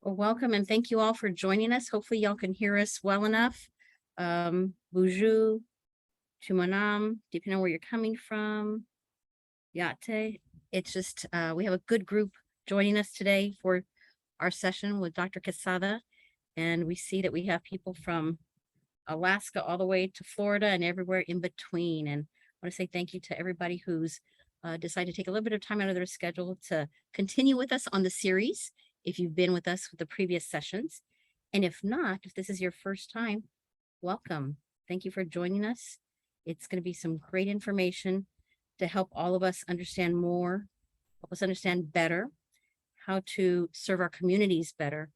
Well, welcome and thank you all for joining us. Hopefully y'all can hear us well enough. Bonjour, Chumanam, depending on where you're coming from. Yate. It's just, we have a good group joining us today for our session with Dr. Quezada. And we see that we have people from Alaska all the way to Florida and everywhere in between. And I want to say thank you to everybody who's decided to take a little bit of time out of their schedule to continue with us on the series. If you've been with us with the previous sessions, and if not, if this is your first time, welcome. Thank you for joining us. It's going to be some great information to help all of us understand more, help us understand better how to serve our communities better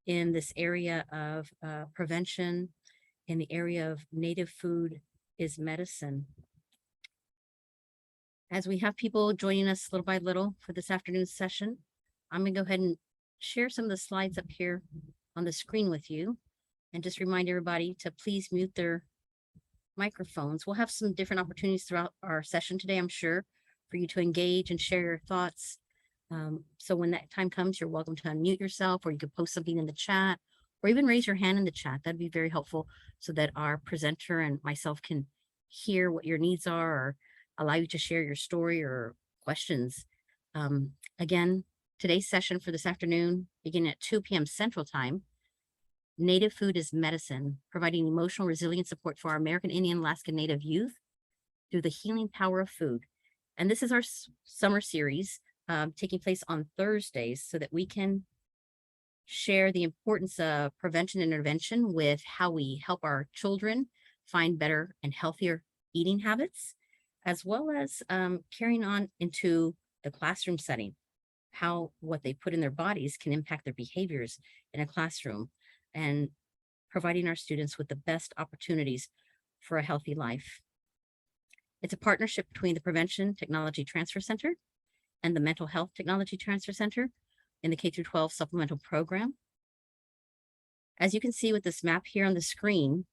in this area of prevention, in the area of native food is medicine. As we have people joining us little by little for this afternoon's session, I'm going to go ahead and share some of the slides up here on the screen with you and just remind everybody to please mute their microphones. We'll have some different opportunities throughout our session today, I'm sure, for you to engage and share your thoughts. So when that time comes, you're welcome to unmute yourself, or you could post something in the chat, or even raise your hand in the chat. That'd be very helpful so that our presenter and myself can hear what your needs are or allow you to share your story or questions. Again, today's session for this afternoon, beginning at 2 p.m. Central Time, Native Food is Medicine, providing emotional resilience support for our American Indian Alaska Native youth through the healing power of food. And this is our summer series taking place on Thursdays so that we can share the importance of prevention and intervention with how we help our children find better and healthier eating habits, as well as carrying on into the classroom setting, how what they put in their bodies can impact their behaviors in a classroom, and providing our students with the best opportunities for a healthy life. It's a partnership between the Prevention Technology Transfer Center and the Mental Health Technology Transfer Center in the K-12 supplemental program. As you can see with this map here on the screen,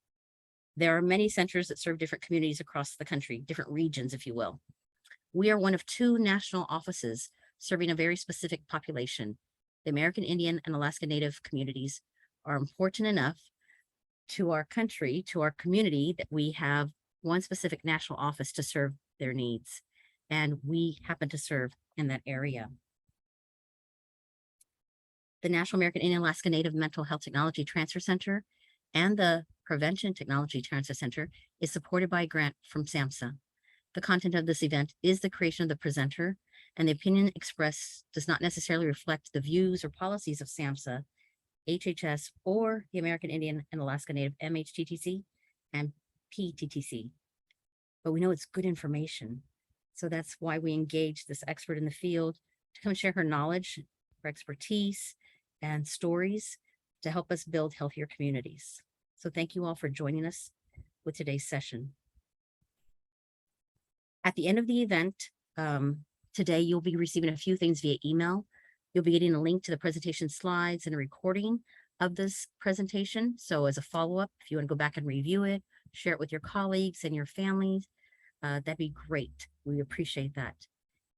there are many centers that serve different communities across the country, different regions, if you will. We are one of 2 national offices serving a very specific population. The American Indian and Alaska Native communities are important enough to our country, to our community, that we have one specific national office to serve their needs. And we happen to serve in that area. The National American Indian Alaska Native Mental Health Technology Transfer Center and the Prevention Technology Transfer Center is supported by a grant from SAMHSA. The content of this event is the creation of the presenter, and the opinion expressed does not necessarily reflect the views or policies of SAMHSA, HHS, or the American Indian and Alaska Native MHTTC and PTTC. But we know it's good information. So that's why we engage this expert in the field to come share her knowledge, her expertise, and stories to help us build healthier communities. So thank you all for joining us with today's session. At the end of the event, today you'll be receiving a few things via email. You'll be getting a link to the presentation slides and a recording of this presentation. So as a follow-up, if you want to go back and review it, share it with your colleagues and your families, that'd be great. We appreciate that.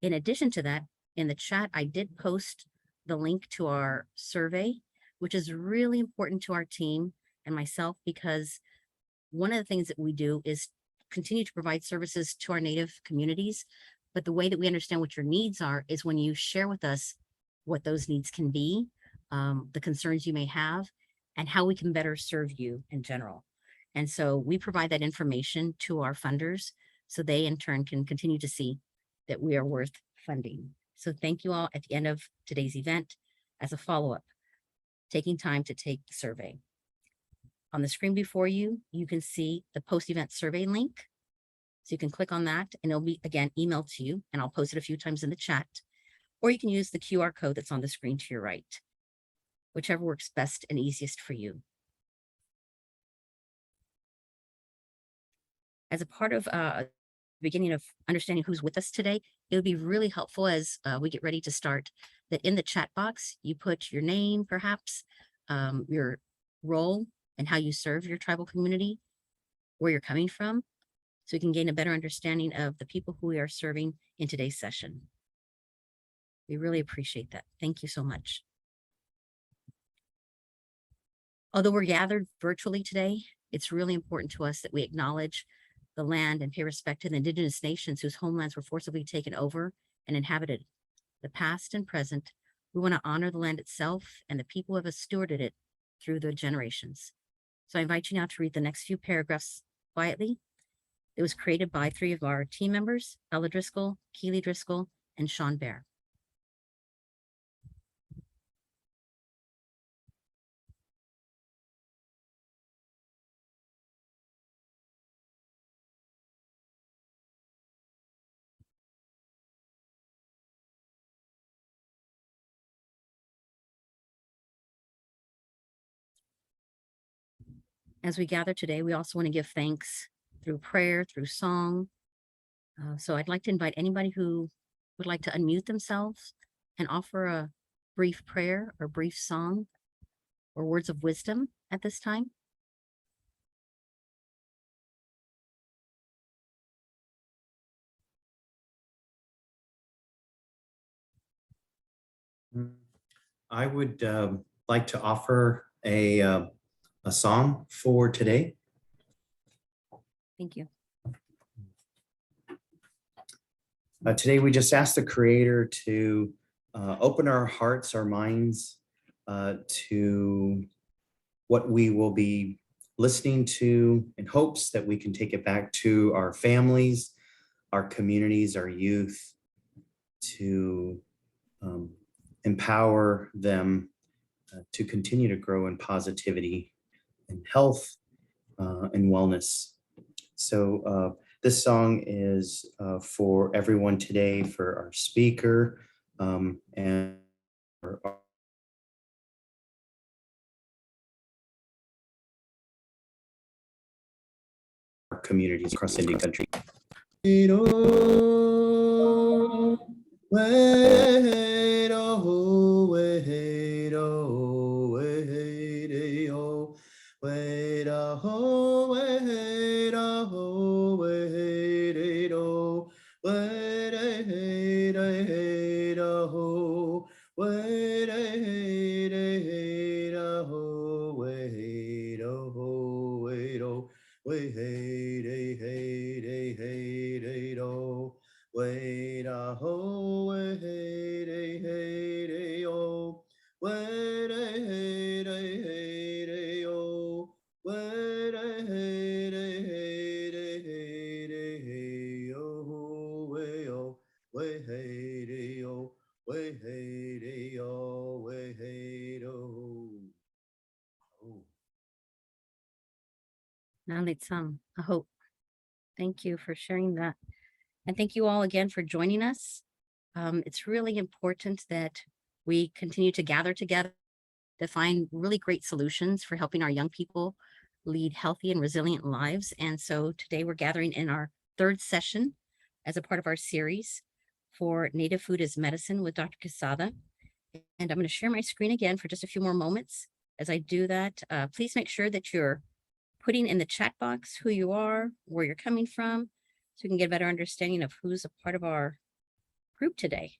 In addition to that, in the chat, I did post the link to our survey, which is really important to our team and myself, because one of the things that we do is continue to provide services to our Native communities. But the way that we understand what your needs are is when you share with us what those needs can be, the concerns you may have, and how we can better serve you in general. And so we provide that information to our funders so they in turn can continue to see that we are worth funding. So thank you all at the end of today's event as a follow-up, taking time to take the survey. On the screen before you, you can see the post-event survey link. So you can click on that and it'll be, again, emailed to you, and I'll post it a few times in the chat. Or you can use the QR code that's on the screen to your right, whichever works best and easiest for you. As a part of the beginning of understanding who's with us today, it would be really helpful as we get ready to start that in the chat box, you put your name, perhaps, your role and how you serve your tribal community, where you're coming from, so we can gain a better understanding of the people who we are serving in today's session. We really appreciate that. Thank you so much. Although we're gathered virtually today, it's really important to us that we acknowledge the land and pay respect to the Indigenous nations whose homelands were forcibly taken over and inhabited. The past and present, we want to honor the land itself and the people who have stewarded it through the generations. So I invite you now to read the next few paragraphs quietly. It was created by 3 of our team members, Ella Driscoll, Keely Driscoll, and Sean Bear. As we gather today, we also want to give thanks through prayer, through song. So I'd like to invite anybody who would like to unmute themselves and offer a brief prayer or brief song or words of wisdom at this time. I would like to offer a song for today. Thank you. Today, we just ask the Creator to open our hearts, our minds to what we will be listening to, in hopes that we can take it back to our families, our communities, our youth, to empower them to continue to grow in positivity and health and wellness. So this song is for everyone today, for our speaker and for our communities across the Indian country. I hope. Thank you for sharing that. And thank you all again for joining us. It's really important that we continue to gather together to find really great solutions for helping our young people lead healthy and resilient lives. And so today we're gathering in our 3rd session as a part of our series for Native Food as Medicine with Dr. Quezada. And I'm going to share my screen again for just a few more moments. As I do that, please make sure that you're putting in the chat box who you are, where you're coming from, so we can get a better understanding of who's a part of our group today.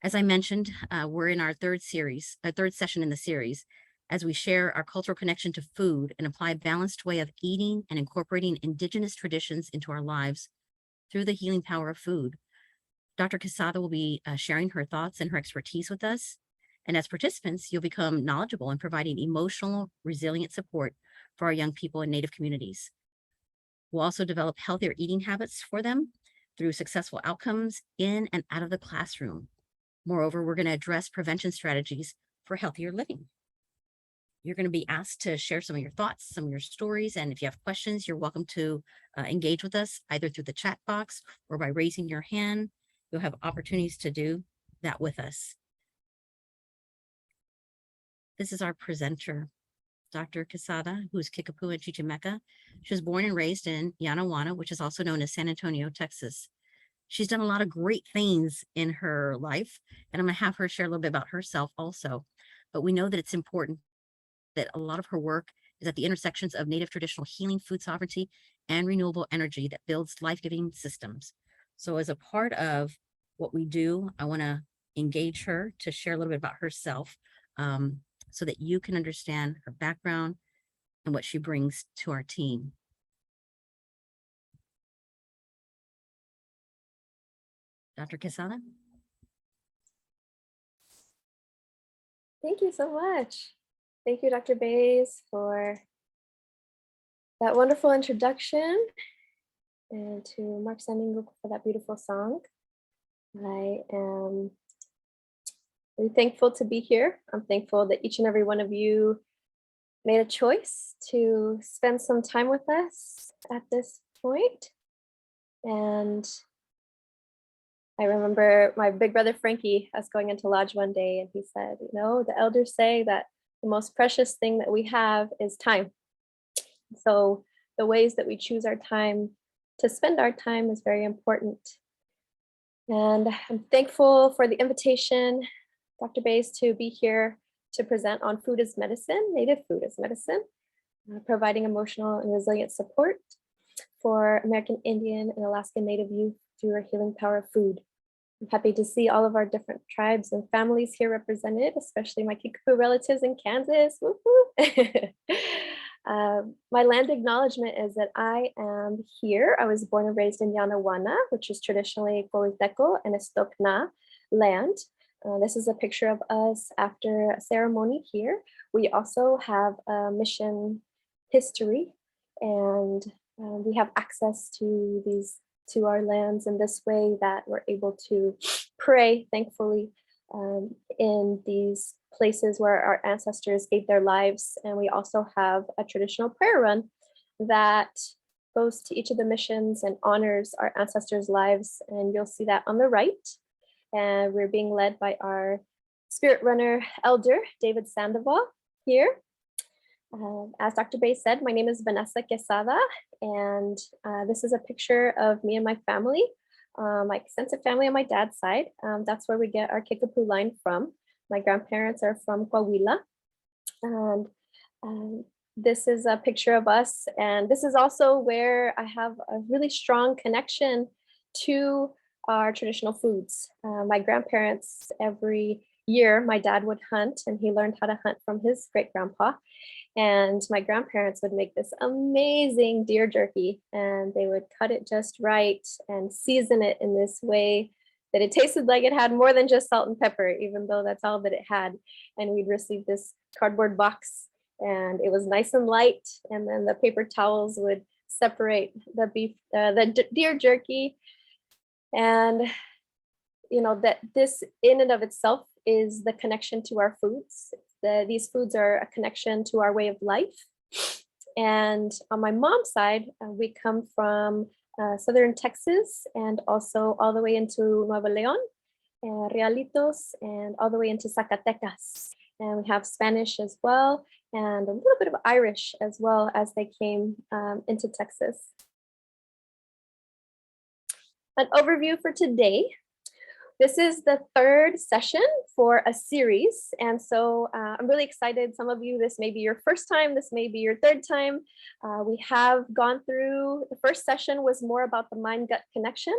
As I mentioned, we're in our 3rd session in the series, as we share our cultural connection to food and apply a balanced way of eating and incorporating Indigenous traditions into our lives through the healing power of food. Dr. Quezada will be sharing her thoughts and her expertise with us. And as participants, you'll become knowledgeable in providing emotional, resilient support for our young people in Native communities. We'll also develop healthier eating habits for them through successful outcomes in and out of the classroom. Moreover, we're going to address prevention strategies for healthier living. You're going to be asked to share some of your thoughts, some of your stories, and if you have questions, you're welcome to engage with us either through the chat box or by raising your hand. You'll have opportunities to do that with us. This is our presenter, Dr. Quezada, who's Kickapoo and Chichimeca. She was born and raised in Yanawana, which is also known as San Antonio, Texas. She's done a lot of great things in her life, and I'm going to have her share a little bit about herself also. But we know that it's important that a lot of her work is at the intersections of Native traditional healing, food sovereignty, and renewable energy that builds life-giving systems. So as a part of what we do, I want to engage her to share a little bit about herself, so that you can understand her background and what she brings to our team. Dr. Quezada? Thank you so much. Thank you, Dr. Bays, for that wonderful introduction, and to Mark Sandingo for that beautiful song. I am really thankful to be here. I'm thankful that each and every one of you made a choice to spend some time with us at this point. And I remember my big brother Frankie, us going into lodge one day, and he said, you know, the elders say that the most precious thing that we have is time. So the ways that we choose our time to spend our time is very important. And I'm thankful for the invitation, Dr. Bays, to be here to present on food as medicine, native food as medicine, providing emotional and resilient support for American Indian and Alaska Native youth through our healing power of food. I'm happy to see all of our different tribes and families here represented, especially my Kickapoo relatives in Kansas. My land acknowledgement is that I am here. I was born and raised in Yanawana, which is traditionally Koliteco and Estokna land. This is a picture of us after a ceremony here. We also have a mission history, and we have access to our lands in this way that we're able to pray, thankfully, in these places where our ancestors gave their lives. And we also have a traditional prayer run that goes to each of the missions and honors our ancestors' lives. And you'll see that on the right. And we're being led by our spirit runner elder, David Sandoval here. As Dr. Bay said, my name is Vanessa Quezada, and this is a picture of me and my family, my extensive family on my dad's side. That's where we get our Kickapoo line from. My grandparents are from Coahuila, and this is a picture of us. And this is also where I have a really strong connection to our traditional foods. My grandparents, every year, my dad would hunt, and he learned how to hunt from his great grandpa. And my grandparents would make this amazing deer jerky, and they would cut it just right and season it in this way that it tasted like it had more than just salt and pepper, even though that's all that it had. And we'd receive this cardboard box, and it was nice and light. And then the paper towels would separate the beef, the deer jerky. And you know that this in and of itself is the connection to our foods. These foods are a connection to our way of life. And on my mom's side, we come from southern Texas, and also all the way into Nuevo León, Realitos, and all the way into Zacatecas. And we have Spanish as well, and a little bit of Irish as well as they came into Texas. An overview for today. This is the third session for a series. And so I'm really excited. Some of you, this may be your first time, this may be your third time. We have gone through, the first session was more about the mind-gut connection.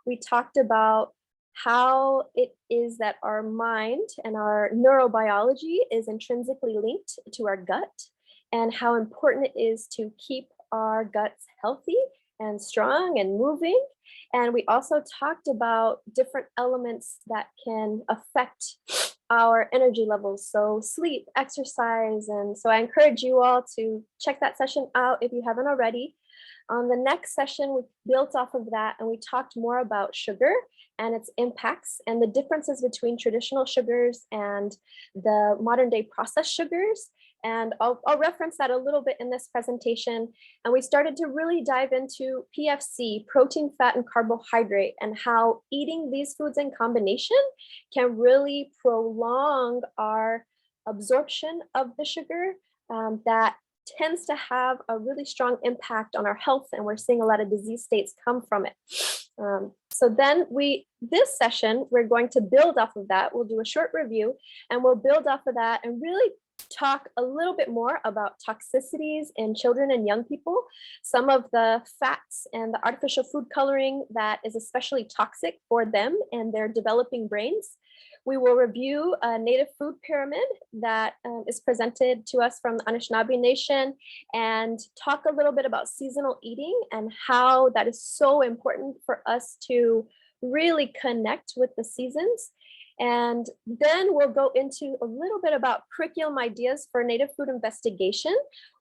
We talked about how it is that our mind and our neurobiology is intrinsically linked to our gut, and how important it is to keep our guts healthy and strong and moving. And we also talked about different elements that can affect our energy levels. So sleep, exercise. And so I encourage you all to check that session out if you haven't already. On the next session, we built off of that, and we talked more about sugar and its impacts and the differences between traditional sugars and the modern day processed sugars. And I'll reference that a little bit in this presentation. And we started to really dive into PFC, protein, fat, and carbohydrate, and how eating these foods in combination can really prolong our absorption of the sugar that tends to have a really strong impact on our health. And we're seeing a lot of disease states come from it. So then this session, we're going to build off of that. We'll do a short review, and we'll build off of that and really talk a little bit more about toxicities in children and young people, some of the fats and the artificial food coloring that is especially toxic for them and their developing brains. We will review a native food pyramid that is presented to us from the Anishinaabe Nation and talk a little bit about seasonal eating and how that is so important for us to really connect with the seasons. And then we'll go into a little bit about curriculum ideas for Native food investigation.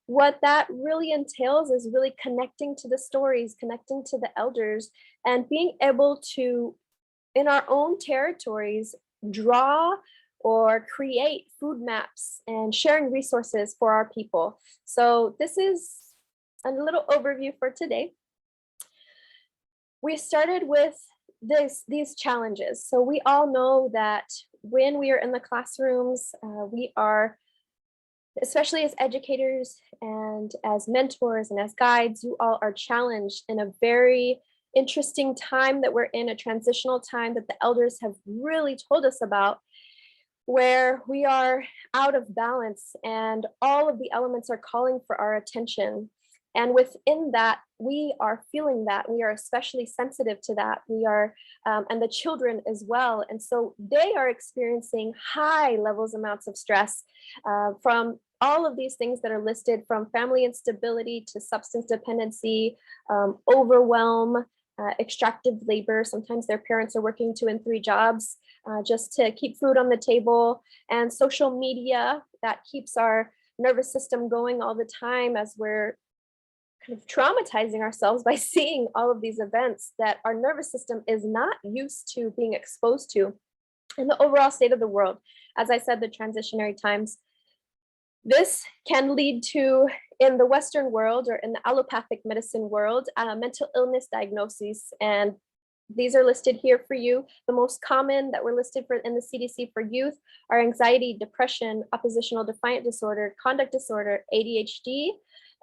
What that really entails is really connecting to the stories, connecting to the elders, and being able to, in our own territories, draw or create food maps and sharing resources for our people. So this is a little overview for today. We started with these challenges. So we all know that when we are in the classrooms, we are, especially as educators and as mentors and as guides, you all are challenged in a very interesting time that we're in, a transitional time that the elders have really told us about, where we are out of balance and all of the elements are calling for our attention. And within that, we are feeling that. We are especially sensitive to that. We are, and the children as well. And so they are experiencing high levels, amounts of stress from all of these things that are listed, from family instability to substance dependency, overwhelm, extractive labor. Sometimes their parents are working 2 and 3 jobs just to keep food on the table, and social media that keeps our nervous system going all the time as we're kind of traumatizing ourselves by seeing all of these events that our nervous system is not used to being exposed to, and the overall state of the world. As I said, the transitionary times. This can lead to, in the Western world or in the allopathic medicine world, mental illness diagnoses. And these are listed here for you. The most common that were listed for in the CDC for youth are anxiety, depression, oppositional defiant disorder, conduct disorder, ADHD,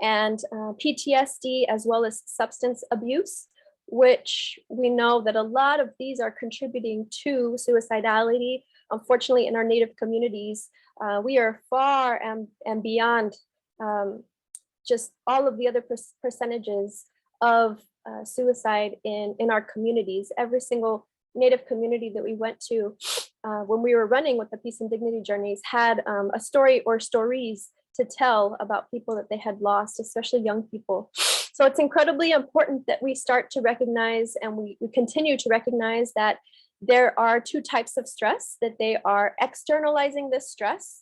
and PTSD, as well as substance abuse, which we know that a lot of these are contributing to suicidality. Unfortunately, in our Native communities, we are far and beyond just all of the other percentages of suicide in our communities. Every single Native community that we went to when we were running with the Peace and Dignity Journeys had a story or stories to tell about people that they had lost, especially young people. So it's incredibly important that we start to recognize, and we continue to recognize, that there are 2 types of stress, that they are externalizing this stress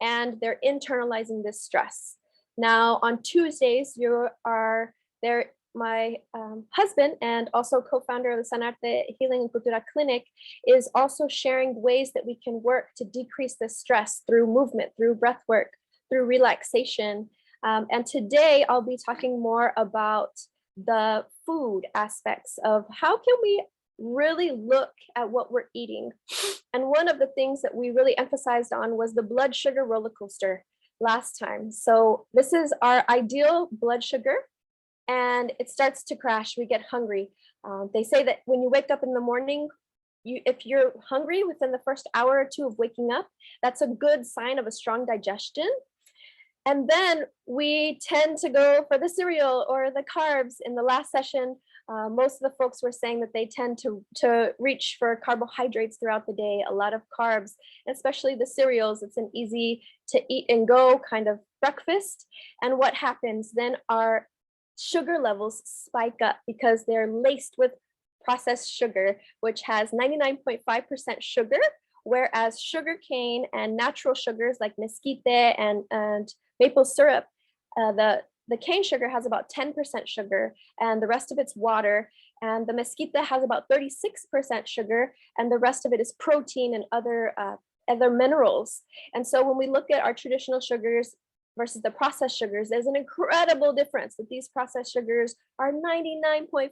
and they're internalizing this stress. Now, on Tuesdays, you are there. My husband and also co-founder of the SanArte Healing and Cultura clinic is also sharing ways that we can work to decrease the stress through movement, through breath work, through relaxation. And today I'll be talking more about the food aspects of how can we really look at what we're eating. And one of the things that we really emphasized on was the blood sugar roller coaster last time. So this is our ideal blood sugar, and it starts to crash. We get hungry. They say that when you wake up in the morning, if you're hungry within the first hour or 2 of waking up, that's a good sign of a strong digestion. And then we tend to go for the cereal or the carbs. In the last session, most of the folks were saying that they tend to reach for carbohydrates throughout the day, a lot of carbs, especially the cereals. It's an easy to eat and go kind of breakfast. And what happens then, our sugar levels spike up because they're laced with processed sugar, which has 99.5% sugar, whereas sugarcane and natural sugars like mesquite and maple syrup, the cane sugar has about 10% sugar and the rest of it's water. And the mesquite has about 36% sugar and the rest of it is protein and other minerals. And so when we look at our traditional sugars versus the processed sugars, there's an incredible difference that these processed sugars are 99.5%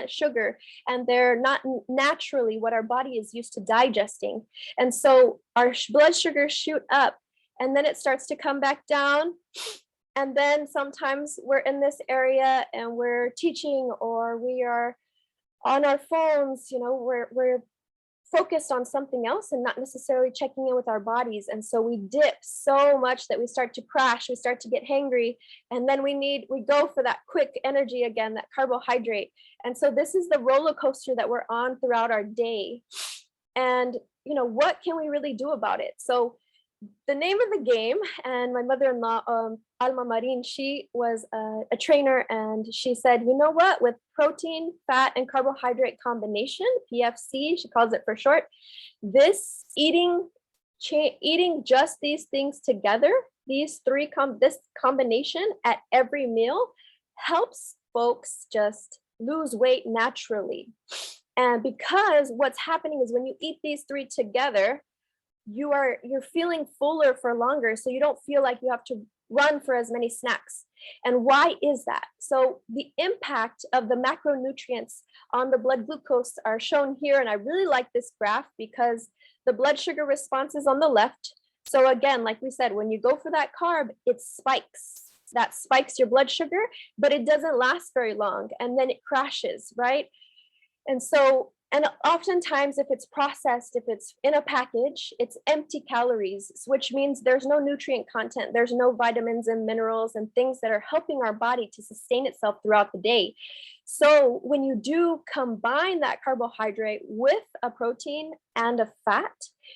sugar, and they're not naturally what our body is used to digesting. And so our blood sugars shoot up, and then it starts to come back down. And then sometimes we're in this area and we're teaching, or we are on our phones, we're focused on something else and not necessarily checking in with our bodies. And so we dip so much that we start to crash, we start to get hangry, and then we go for that quick energy again, that carbohydrate. And so this is the roller coaster that we're on throughout our day. And, what can we really do about it? So the name of the game, and my mother-in-law, Alma Marin, she was a trainer, and she said, you know what, with protein, fat, and carbohydrate combination, PFC, she calls it for short, this eating just these things together, this combination at every meal helps folks just lose weight naturally. And because what's happening is when you eat these three together, you're feeling fuller for longer, so you don't feel like you have to run for as many snacks. And why is that? So the impact of the macronutrients on the blood glucose are shown here, and I really like this graph because the blood sugar response is on the left. So again, like we said, when you go for that carb, it spikes. That spikes your blood sugar, but it doesn't last very long, and then it crashes, right? And oftentimes, if it's processed, if it's in a package, it's empty calories, which means there's no nutrient content, there's no vitamins and minerals and things that are helping our body to sustain itself throughout the day. So when you do combine that carbohydrate with a protein and a fat,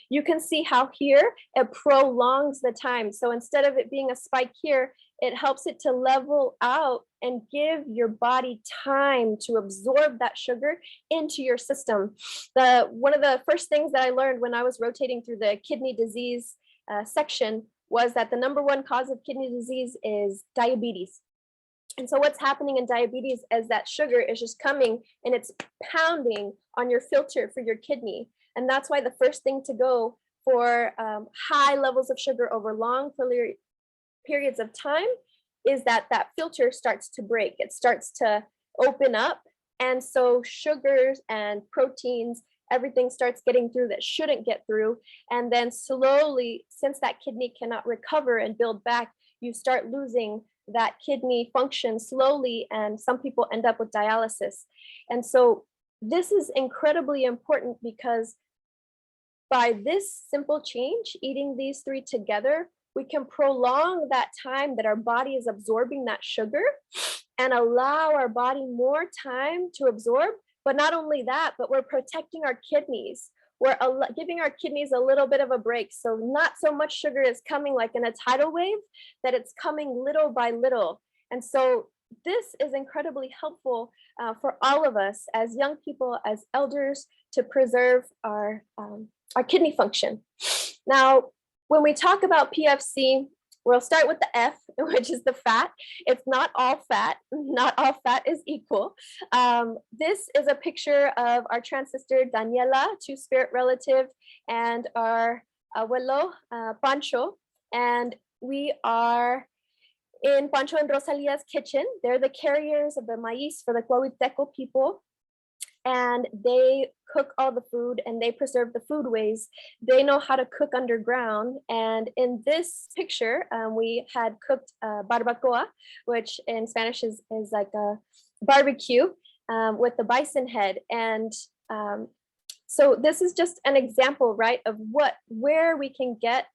you can see how here it prolongs the time. So instead of it being a spike here, it helps it to level out and give your body time to absorb that sugar into your system. One of the first things that I learned when I was rotating through the kidney disease section was that the number one cause of kidney disease is diabetes. And so what's happening in diabetes is that sugar is just coming and it's pounding on your filter for your kidney. And that's why the first thing to go for high levels of sugar over long periods of time is that filter starts to break. It starts to open up. And so sugars and proteins, everything starts getting through that shouldn't get through. And then slowly, since that kidney cannot recover and build back, you start losing that kidney function slowly. And some people end up with dialysis. And so this is incredibly important because by this simple change, eating these three together, we can prolong that time that our body is absorbing that sugar and allow our body more time to absorb. But not only that, but we're protecting our kidneys. We're giving our kidneys a little bit of a break. So not so much sugar is coming like in a tidal wave, that it's coming little by little. And so this is incredibly helpful for all of us as young people, as elders, to preserve our kidney function. Now, when we talk about PFC, we'll start with the F, which is the fat. It's not all fat. Not all fat is equal. This is a picture of our trans sister, Daniela, two-spirit relative, and our abuelo, Pancho. And we are in Pancho and Rosalia's kitchen. They're the carriers of the maíz for the Cuauhteco people. And they cook all the food and they preserve the foodways. They know how to cook underground. And in this picture, we had cooked barbacoa, which in Spanish is like a barbecue with the bison head. And so this is just an example, right, of where we can get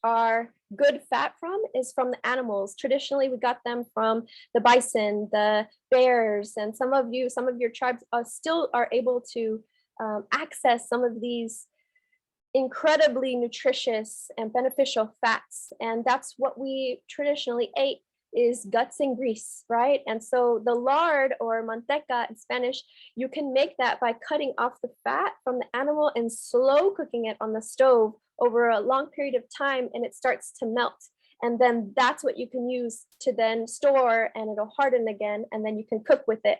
our good fat from is from the animals. Traditionally, we got them from the bison, the bears, and some of your tribes still are able to access some of these incredibly nutritious and beneficial fats. And that's what we traditionally ate, is guts and grease, right? And so the lard, or manteca in Spanish, you can make that by cutting off the fat from the animal and slow cooking it on the stove over a long period of time, and it starts to melt. And then that's what you can use to then store, and it'll harden again, and then you can cook with it.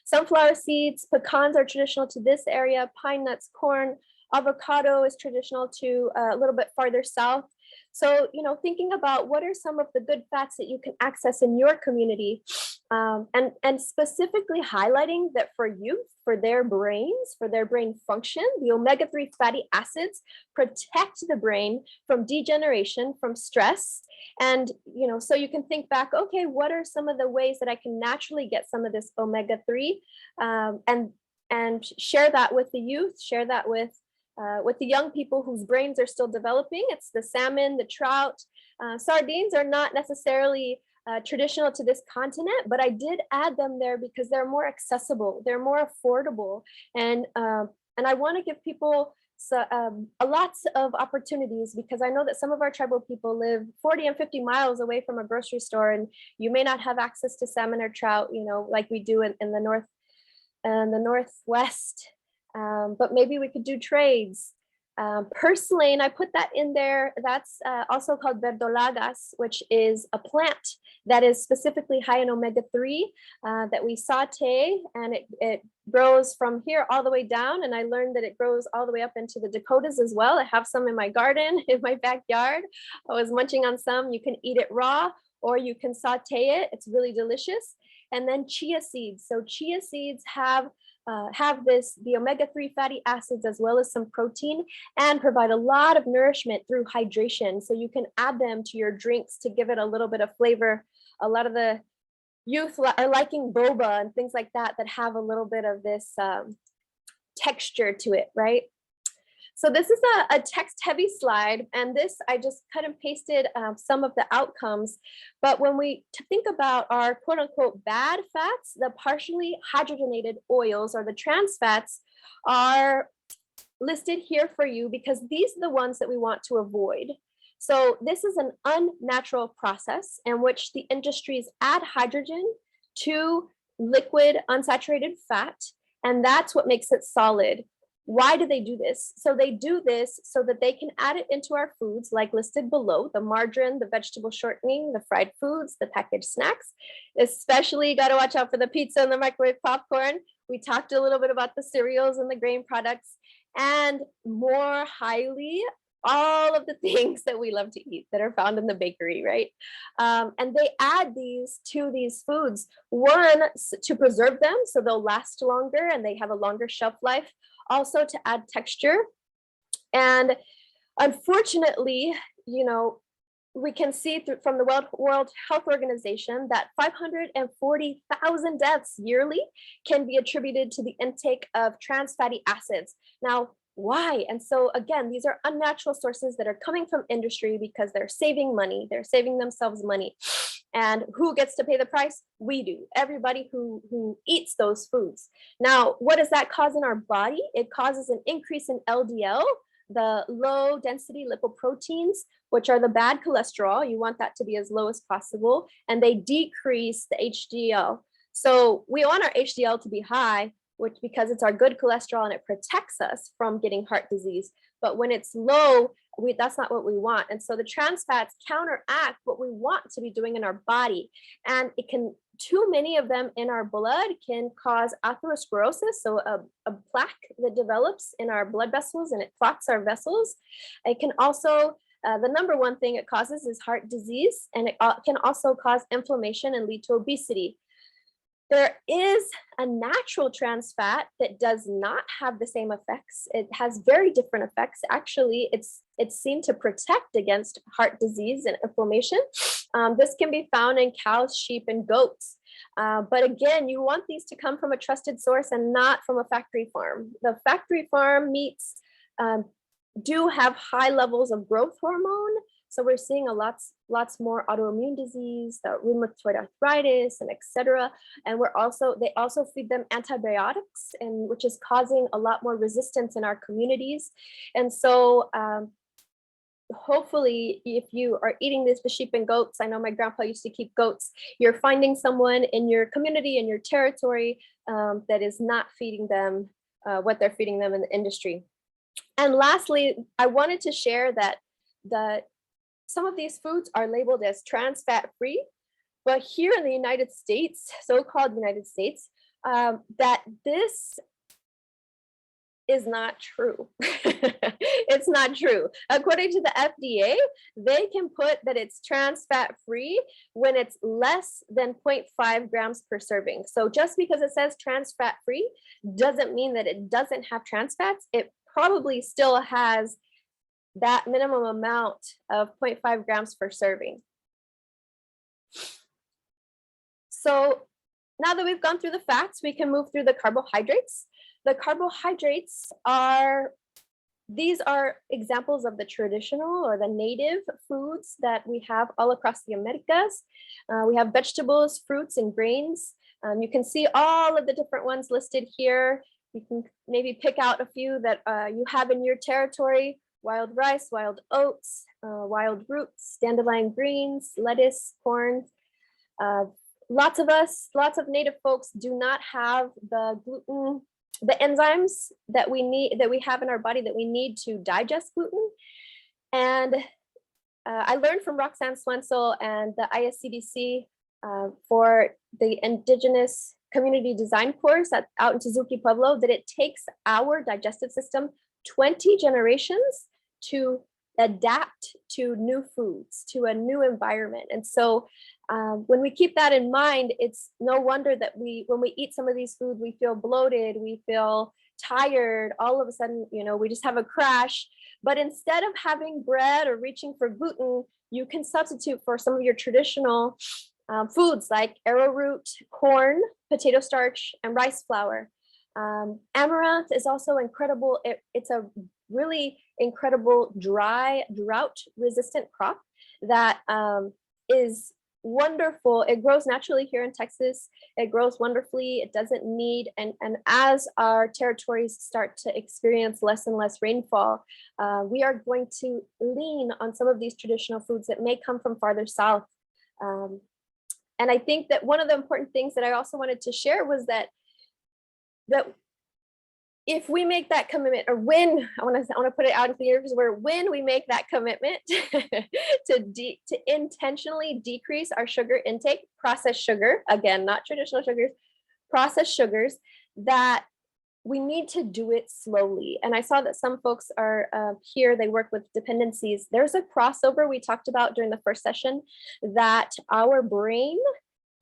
Sunflower seeds, pecans are traditional to this area, pine nuts, corn, avocado is traditional to a little bit farther south. So, thinking about what are some of the good fats that you can access in your community, and specifically highlighting that for youth, for their brains, for their brain function, the omega-3 fatty acids protect the brain from degeneration, from stress. And, so you can think back, okay, what are some of the ways that I can naturally get some of this omega-3 and share that with the youth, share that with with the young people whose brains are still developing. It's the salmon, the trout. Sardines are not necessarily traditional to this continent, but I did add them there because they're more accessible, they're more affordable, and I want to give people lots of opportunities, because I know that some of our tribal people live 40 and 50 miles away from a grocery store, and you may not have access to salmon or trout, like we do in the north and the northwest. But maybe we could do trades. Personally, and I put that in there, that's also called Verdolagas, which is a plant that is specifically high in omega-3 that we saute, and it grows from here all the way down. And I learned that it grows all the way up into the Dakotas as well. I have some in my garden, in my backyard. I was munching on some. You can eat it raw, or you can saute it. It's really delicious. And then chia seeds. So chia seeds have the omega-3 fatty acids as well as some protein, and provide a lot of nourishment through hydration. So you can add them to your drinks to give it a little bit of flavor. A lot of the youth are liking boba and things like that have a little bit of this texture to it, right? So this is a text heavy slide, and this I just cut and pasted some of the outcomes. But when we think about our quote unquote bad fats, the partially hydrogenated oils or the trans fats are listed here for you, because these are the ones that we want to avoid. So this is an unnatural process in which the industries add hydrogen to liquid unsaturated fat, and that's what makes it solid. Why do they do this? So they do this so that they can add it into our foods, like listed below: the margarine, the vegetable shortening, the fried foods, the packaged snacks. Especially, you got to watch out for the pizza and the microwave popcorn. We talked a little bit about the cereals and the grain products, and more highly, all of the things that we love to eat that are found in the bakery, right? And they add these to these foods, one, to preserve them so they'll last longer and they have a longer shelf life, also to add texture. And unfortunately, we can see from the World Health Organization that 540,000 deaths yearly can be attributed to the intake of trans fatty acids. Now, why? And so again, these are unnatural sources that are coming from industry because they're saving money, they're saving themselves money. And who gets to pay the price? We do. Everybody who eats those foods. Now, what does that cause in our body? It causes an increase in LDL, the low density lipoproteins, which are the bad cholesterol. You want that to be as low as possible, and they decrease the HDL. So we want our HDL to be high, which because it's our good cholesterol and it protects us from getting heart disease. But when it's low, that's not what we want. And so the trans fats counteract what we want to be doing in our body. And too many of them in our blood can cause atherosclerosis, so a plaque that develops in our blood vessels and it clots our vessels. It can also, the number one thing it causes is heart disease, and it can also cause inflammation and lead to obesity. There is a natural trans fat that does not have the same effects. It has very different effects. Actually, it's seen to protect against heart disease and inflammation. This can be found in cows, sheep, and goats. But again, you want these to come from a trusted source and not from a factory farm. The factory farm meats do have high levels of growth hormone. So we're seeing lots more autoimmune disease, the rheumatoid arthritis, and etc. And they also feed them antibiotics, and which is causing a lot more resistance in our communities. And so hopefully, if you are eating the sheep and goats, I know my grandpa used to keep goats, you're finding someone in your community, in your territory, that is not feeding them what they're feeding them in the industry. And lastly, I wanted to share that some of these foods are labeled as trans fat free, but here in the United States, so-called United States, that this is not true. It's not true. According to the FDA, they can put that it's trans fat free when it's less than 0.5 grams per serving. So just because it says trans fat free doesn't mean that it doesn't have trans fats. It probably still has that minimum amount of 0.5 grams per serving. So now that we've gone through the fats, we can move through the carbohydrates. The carbohydrates are these are examples of the traditional or the native foods that we have all across the Americas. We have vegetables, fruits, and grains. You can see all of the different ones listed here. You can maybe pick out a few that you have in your territory: wild rice, wild oats, wild roots, dandelion greens, lettuce, corn. Lots of native folks do not have the gluten, the enzymes that we have in our body that we need to digest gluten. And I learned from Roxanne Swensel and the ISCDC for the Indigenous Community Design course out in Suzuki Pueblo that it takes our digestive system 20 generations to adapt to new foods, to a new environment. And so when we keep that in mind, it's no wonder that when we eat some of these foods, we feel bloated, we feel tired, all of a sudden, we just have a crash. But instead of having bread or reaching for gluten, you can substitute for some of your traditional foods like arrowroot, corn, potato starch, and rice flour. Amaranth is also incredible. It's a really incredible drought-resistant crop that is wonderful. It grows naturally here in Texas. It grows wonderfully. It doesn't need, and as our territories start to experience less and less rainfall, we are going to lean on some of these traditional foods that may come from farther south. And I think that one of the important things that I also wanted to share was that if we make that commitment, or when I want to put it out into the universe, where when we make that commitment to intentionally decrease our sugar intake, processed sugar, again, not traditional sugars, processed sugars, that we need to do it slowly. And I saw that some folks are here, they work with dependencies. There's a crossover we talked about during the first session that our brain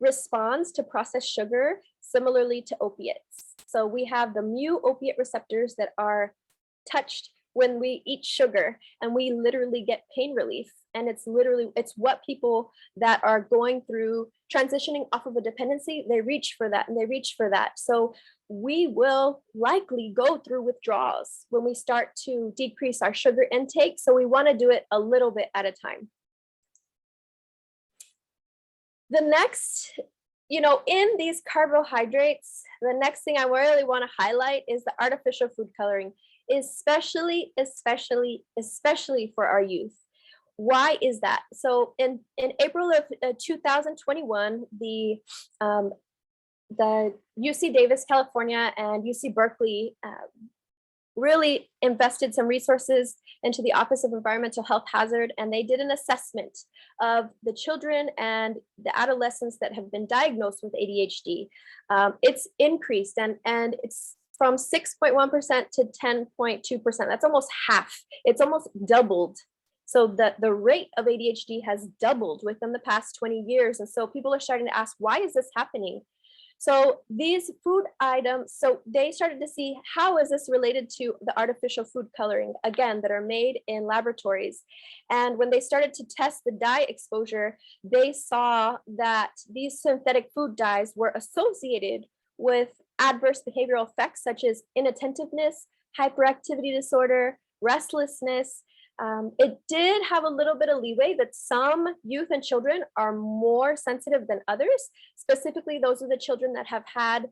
responds to processed sugar similarly to opiates. So we have the mu opiate receptors that are touched when we eat sugar, and we literally get pain relief. And it's what people that are going through transitioning off of a dependency, they reach for that and they reach for that. So we will likely go through withdrawals when we start to decrease our sugar intake. So we want to do it a little bit at a time. The next, in these carbohydrates, the next thing I really want to highlight is the artificial food coloring, especially for our youth. Why is that? So in April of 2021, the UC Davis, California, and UC Berkeley really invested some resources into the Office of Environmental Health Hazard, and they did an assessment of the children and the adolescents that have been diagnosed with ADHD. It's increased, and it's from 6.1% to 10.2%. That's almost half. It's almost doubled. So the rate of ADHD has doubled within the past 20 years. And so people are starting to ask, why is this happening? So these food items, so they started to see, how is this related to the artificial food coloring, again, that are made in laboratories? And when they started to test the dye exposure, they saw that these synthetic food dyes were associated with adverse behavioral effects such as inattentiveness, hyperactivity disorder, restlessness. It did have a little bit of leeway that some youth and children are more sensitive than others. Specifically, those are the children that have had,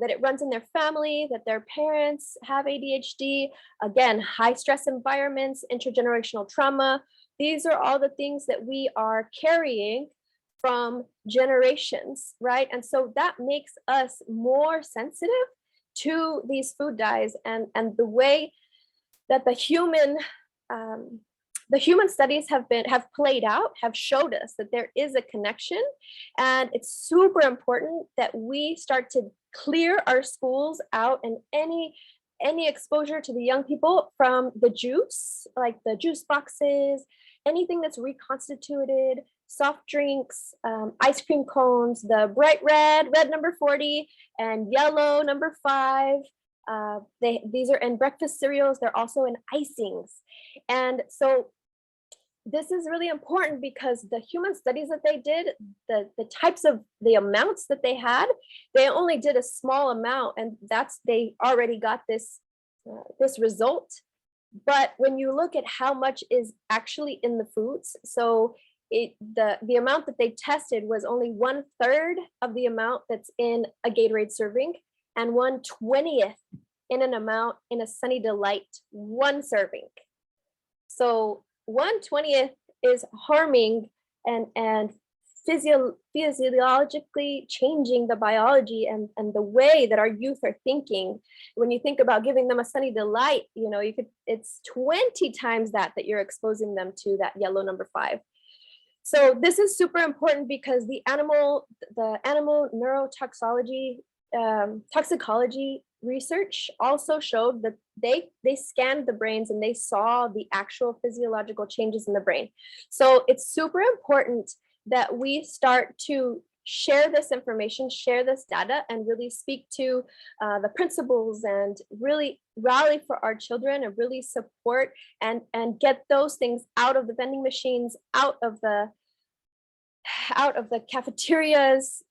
that it runs in their family, that their parents have ADHD. Again, high stress environments, intergenerational trauma. These are all the things that we are carrying from generations, right? And so that makes us more sensitive to these food dyes, and the way that the human studies have played out, have showed us that there is a connection. And it's super important that we start to clear our schools out, and any exposure to the young people from the juice, like the juice boxes, anything that's reconstituted, soft drinks, ice cream cones, the bright red number 40 and yellow number 5. These are in breakfast cereals. They're also in icings. And so this is really important because the human studies that they did, the types of the amounts that they had, they only did a small amount, and they already got this result. But when you look at how much is actually in the foods, so the amount that they tested was only 1/3 of the amount that's in a Gatorade serving, and 1/20th in an amount in a Sunny Delight one serving. So 1/20th is harming and physiologically changing the biology and the way that our youth are thinking. When you think about giving them a Sunny Delight, it's 20 times that you're exposing them to that yellow number 5. So this is super important because the animal neurotoxicology toxicology research also showed that they scanned the brains and they saw the actual physiological changes in the brain. So it's super important that we start to share this information, share this data, and really speak to the principals and really rally for our children and really support and get those things out of the vending machines, out of the cafeterias,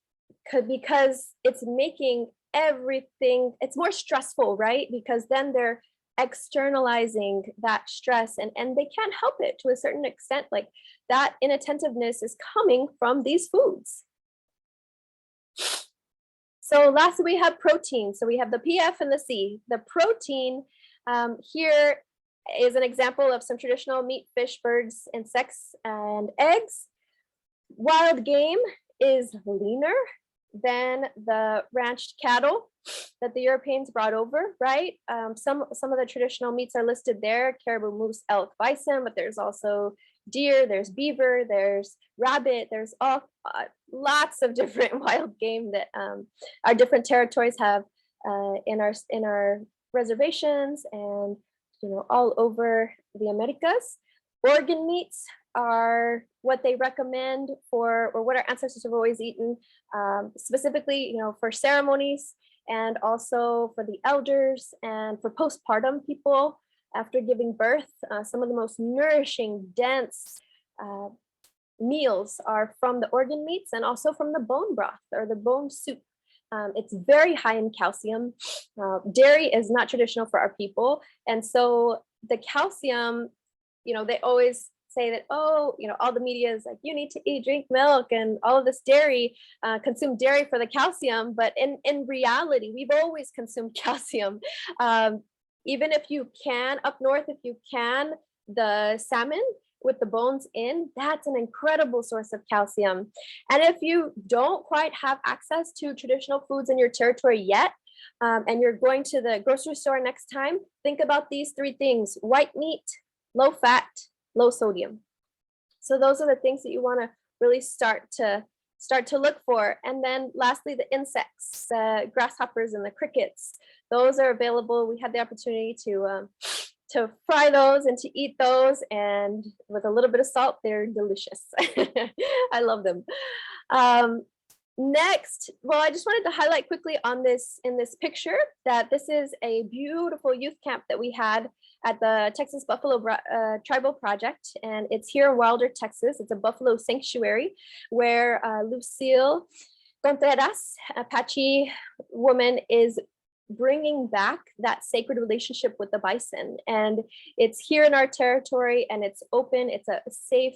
because it's making everything, it's more stressful, right? Because then they're externalizing that stress and they can't help it to a certain extent. Like that inattentiveness is coming from these foods. So lastly, we have protein. So we have the PF and the C. The protein here is an example of some traditional meat, fish, birds, insects, and eggs. Wild game is leaner than the ranched cattle that the Europeans brought over, right? Some of the traditional meats are listed there: caribou, moose, elk, bison, but there's also deer, there's beaver, there's rabbit, there's all lots of different wild game that our different territories have in our reservations and all over the Americas. Organ meats are what they recommend for, or what our ancestors have always eaten, specifically, for ceremonies and also for the elders and for postpartum people after giving birth. Some of the most nourishing, dense meals are from the organ meats and also from the bone broth or the bone soup. It's very high in calcium. Dairy is not traditional for our people. And so the calcium, they always say that, all the media is like, you need to drink milk and all of this dairy, consume dairy for the calcium. But in reality, we've always consumed calcium. Even if you can, up north, if you can, the salmon with the bones in, that's an incredible source of calcium. And if you don't quite have access to traditional foods in your territory yet, and you're going to the grocery store next time, think about these 3 things: white meat, low fat, low sodium. So those are the things that you want to really start to look for. And then lastly, the insects, the grasshoppers and the crickets, those are available. We had the opportunity to fry those and to eat those, and with a little bit of salt, they're delicious. I love them. Next, well, I just wanted to highlight quickly in this picture that this is a beautiful youth camp that we had at the Texas Buffalo Tribal Project, and it's here in Wilder, Texas. It's a buffalo sanctuary where Lucille Contreras, Apache woman, is bringing back that sacred relationship with the bison. And it's here in our territory, and it's open. It's a safe,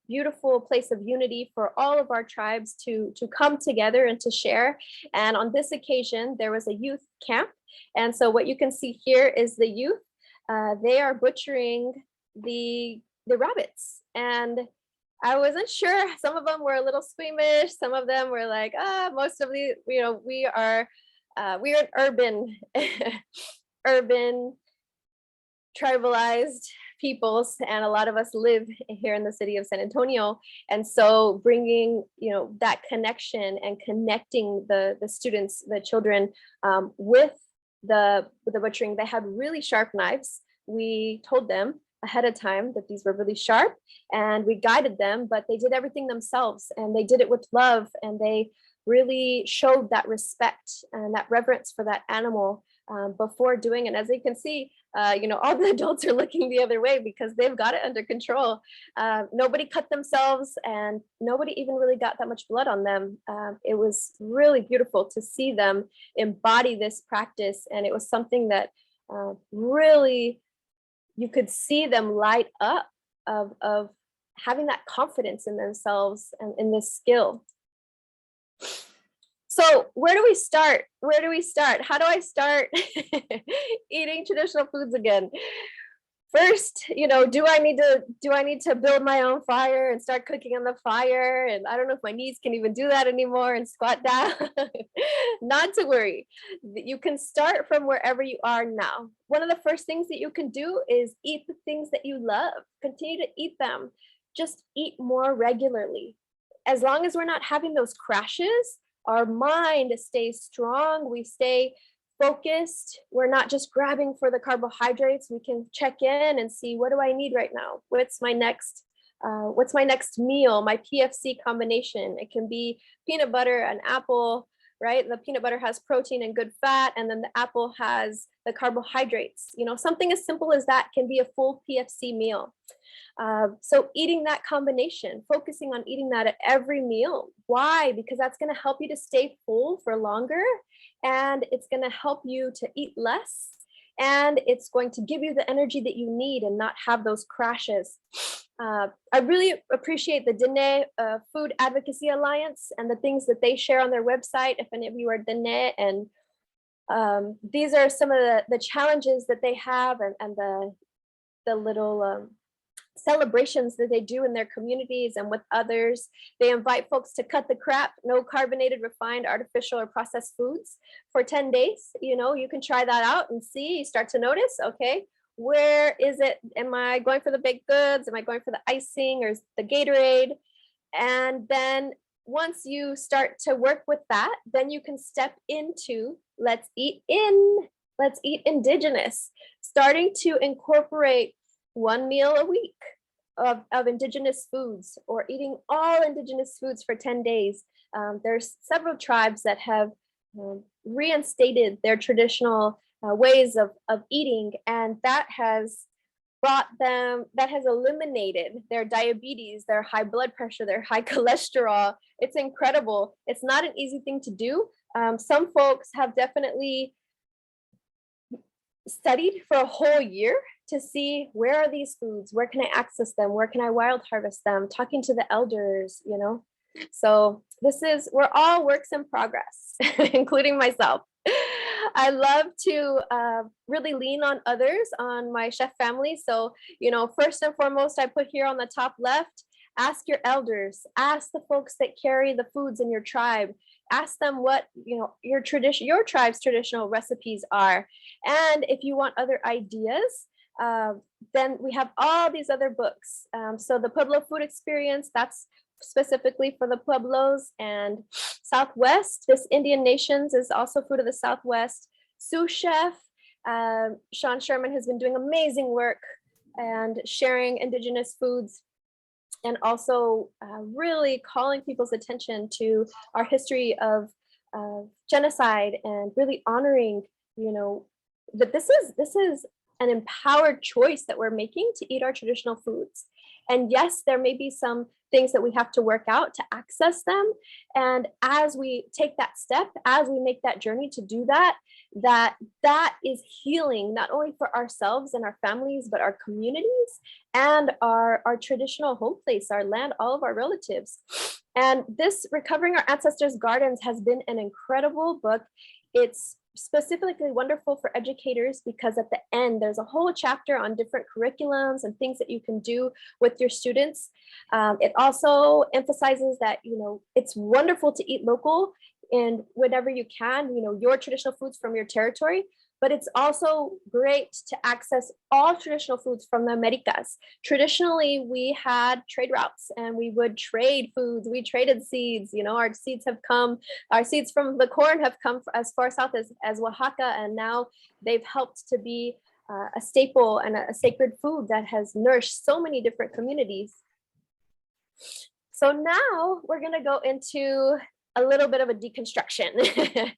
beautiful place of unity for all of our tribes to come together and to share. And on this occasion, there was a youth camp. And so what you can see here is the youth. They are butchering the rabbits. And I wasn't sure. Some of them were a little squeamish. Some of them were like, most of the, we are an urban tribalized peoples, and a lot of us live here in the city of San Antonio. And so bringing that connection and connecting the students, the children, with the butchering. They had really sharp knives. We told them ahead of time that these were really sharp, and we guided them, but they did everything themselves, and they did it with love, and they really showed that respect and that reverence for that animal before doing it. As you can see, all the adults are looking the other way because they've got it under control. Nobody cut themselves, and nobody even really got that much blood on them. It was really beautiful to see them embody this practice, and it was something that really you could see them light up of having that confidence in themselves and in this skill. So where do we start? Where do we start? How do I start eating traditional foods again? First, do I need to build my own fire and start cooking on the fire? And I don't know if my knees can even do that anymore and squat down. Not to worry. You can start from wherever you are now. One of the first things that you can do is eat the things that you love. Continue to eat them. Just eat more regularly. As long as we're not having those crashes, our mind stays strong. We stay focused. We're not just grabbing for the carbohydrates. We can check in and see, what do I need right now? What's my next meal? My PFC combination. It can be peanut butter and apple, right? The peanut butter has protein and good fat, and then the apple has the carbohydrates. Something as simple as that can be a full PFC meal. So eating that combination, focusing on eating that at every meal. Why? Because that's going to help you to stay full for longer, and it's going to help you to eat less, and it's going to give you the energy that you need and not have those crashes. I really appreciate the Dene Food Advocacy Alliance and the things that they share on their website. If any of you are Dene, and these are some of the challenges that they have, and the little celebrations that they do in their communities and with others. They invite folks to cut the crap, no carbonated, refined, artificial, or processed foods for 10 days. You can try that out and see, you start to notice, okay, where is it? Am I going for the baked goods? Am I going for the icing or the Gatorade? And then once you start to work with that, then you can step into let's eat indigenous, starting to incorporate one meal a week of indigenous foods, or eating all indigenous foods for 10 days. There's several tribes that have reinstated their traditional ways of eating, and that has eliminated their diabetes, their high blood pressure, their high cholesterol. It's incredible. It's not an easy thing to do. Some folks have definitely studied for a whole year to see, where are these foods, where can I access them, where can I wild harvest them, talking to the elders, So we're all works in progress, including myself. I love to really lean on others, on my chef family. So, first and foremost, I put here on the top left, ask your elders, ask the folks that carry the foods in your tribe, ask them what, your tribe's traditional recipes are. And if you want other ideas, then we have all these other books. So the Pueblo Food Experience, that's specifically for the Pueblos and Southwest. This Indian Nations is also Food of the Southwest. Sous Chef, Sean Sherman has been doing amazing work and sharing indigenous foods, and also really calling people's attention to our history of genocide, and really honoring, that this is an empowered choice that we're making to eat our traditional foods. And yes, there may be some things that we have to work out to access them. And as we take that step, as we make that journey to do that is healing, not only for ourselves and our families, but our communities and our traditional home place, our land, all of our relatives. And this Recovering Our Ancestors' Gardens has been an incredible book. It's specifically wonderful for educators because at the end there's a whole chapter on different curriculums and things that you can do with your students. It also emphasizes that it's wonderful to eat local and whenever you can, your traditional foods from your territory, but it's also great to access all traditional foods from the Americas. Traditionally, we had trade routes and we would trade foods. We traded seeds. Our seeds from the corn have come as far south as Oaxaca, and now they've helped to be a staple and a sacred food that has nourished so many different communities. So now we're going to go into a little bit of a deconstruction.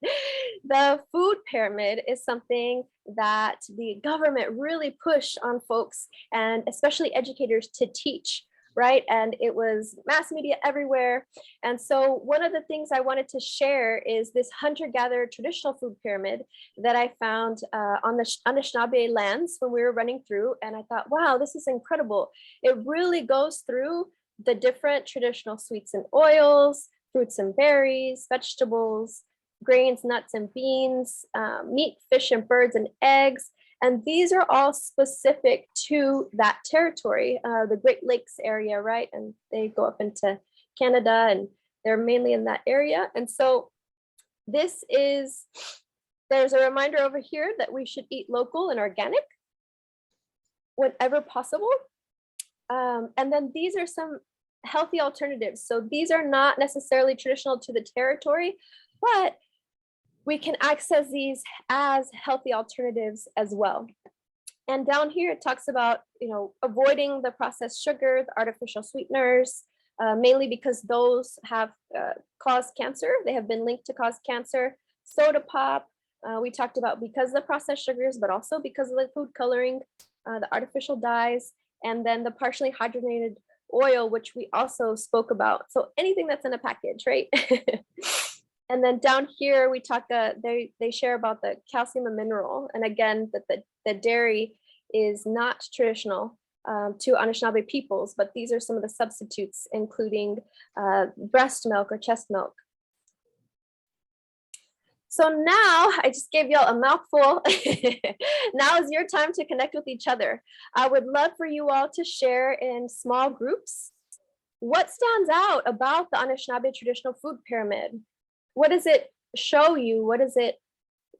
The food pyramid is something that the government really pushed on folks, and especially educators, to teach right? And it was mass media everywhere. And so one of the things I wanted to share is this hunter-gatherer traditional food pyramid that I found on the Anishinaabe lands when we were running through. And I thought, wow, this is incredible. It really goes through the different traditional sweets and oils, fruits and berries, vegetables, grains, nuts and beans, meat, fish and birds and eggs. And these are all specific to that territory, the Great Lakes area, right? And they go up into Canada and they're mainly in that area. And so there's a reminder over here that we should eat local and organic whenever possible. And then these are some healthy alternatives. So these are not necessarily traditional to the territory, but we can access these as healthy alternatives as well. And down here, it talks about, avoiding the processed sugar, the artificial sweeteners, mainly because those have caused cancer. They have been linked to cause cancer. Soda pop, we talked about because of the processed sugars, but also because of the food coloring, the artificial dyes, and then the partially hydrogenated oil, which we also spoke about. So anything that's in a package, right? And then down here, we talk, they share about the calcium and mineral. And again, that the dairy is not traditional to Anishinaabe peoples, but these are some of the substitutes, including breast milk or chest milk. So now I just gave y'all a mouthful. Now is your time to connect with each other. I would love for you all to share in small groups. What stands out about the Anishinaabe traditional food pyramid? What does it show you? What does it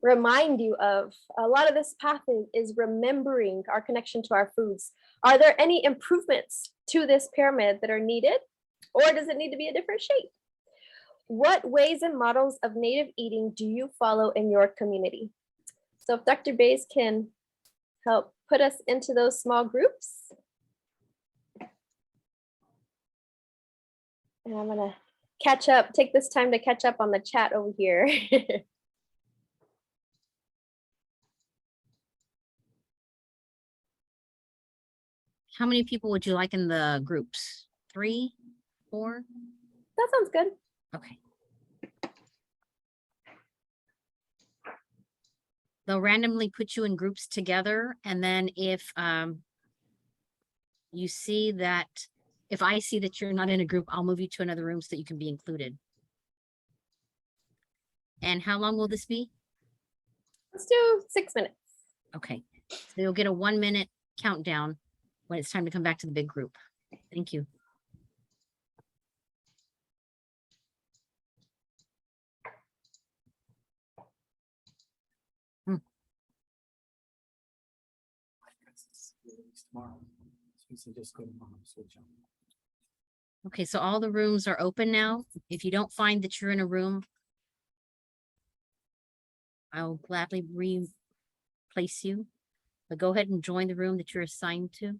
remind you of? A lot of this path is remembering our connection to our foods. Are there any improvements to this pyramid that are needed? Or does it need to be a different shape? What ways and models of native eating do you follow in your community? So if Dr. Bays can help put us into those small groups. And I'm gonna take this time to catch up on the chat over here. How many people would you like in the groups? 3, 4? That sounds good. Okay. They'll randomly put you in groups together. And then if you see that, if I see that you're not in a group, I'll move you to another room so that you can be included. And how long will this be? Let's do 6 minutes. Okay. So you'll get a 1-minute countdown when it's time to come back to the big group. Thank you. Okay, so all the rooms are open now. If you don't find that you're in a room, I will gladly replace you. But go ahead and join the room that you're assigned to.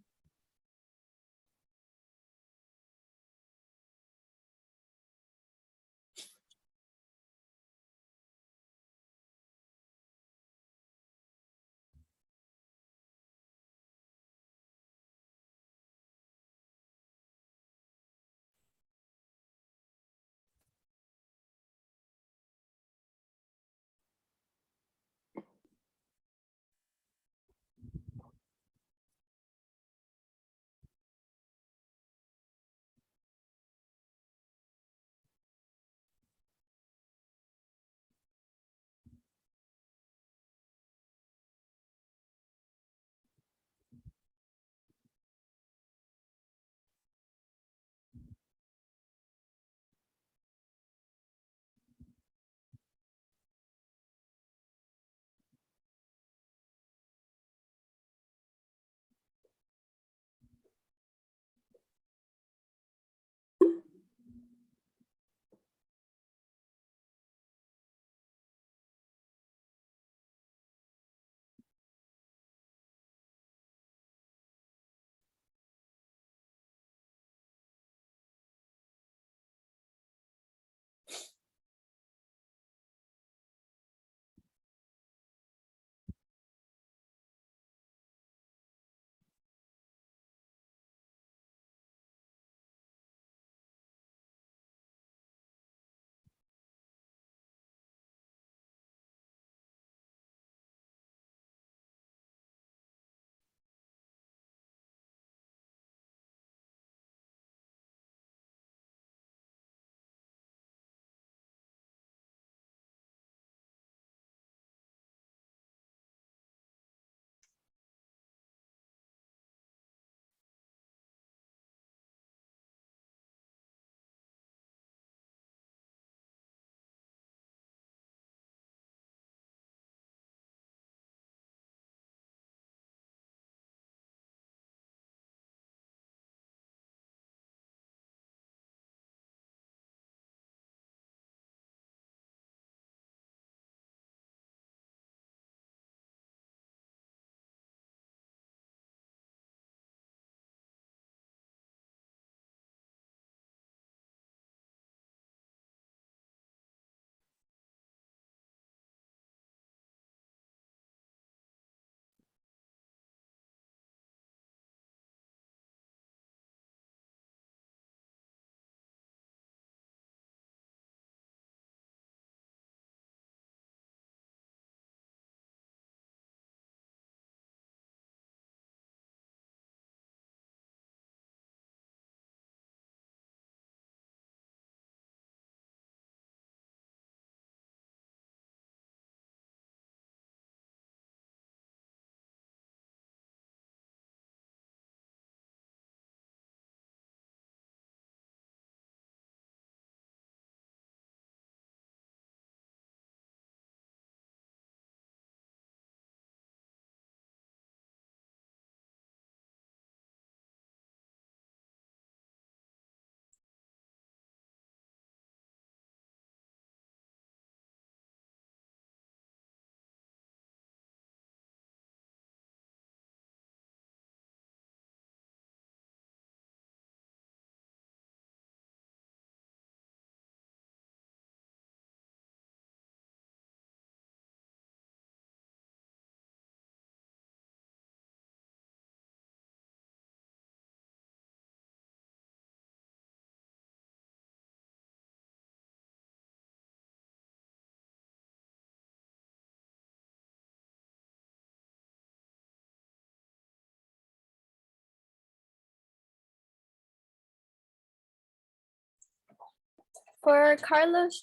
For Carlos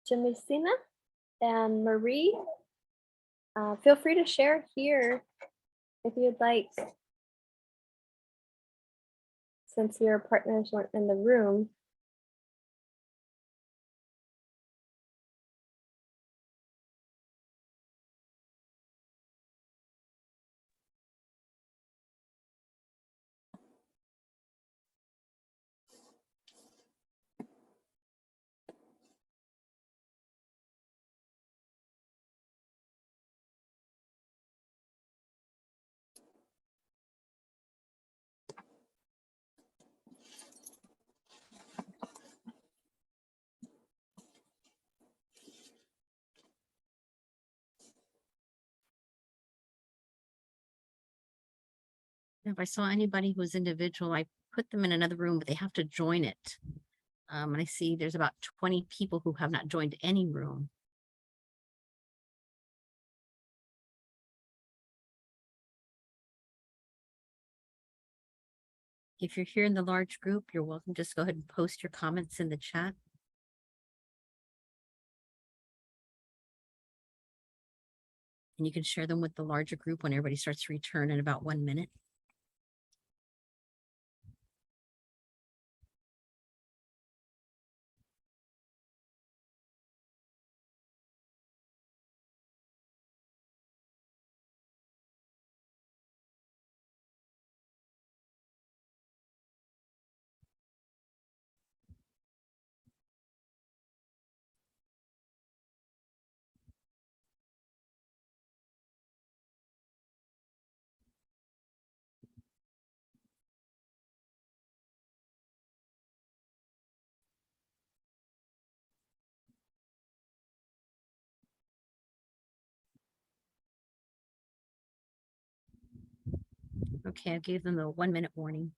Jamesina and Marie, feel free to share here if you'd like, since your partners weren't in the room. If I saw anybody who was individual, I put them in another room, but they have to join it. And I see there's about 20 people who have not joined any room. If you're here in the large group, you're welcome. Just go ahead and post your comments in the chat. And you can share them with the larger group when everybody starts to return in about 1 minute. Okay, I gave them the 1 minute warning.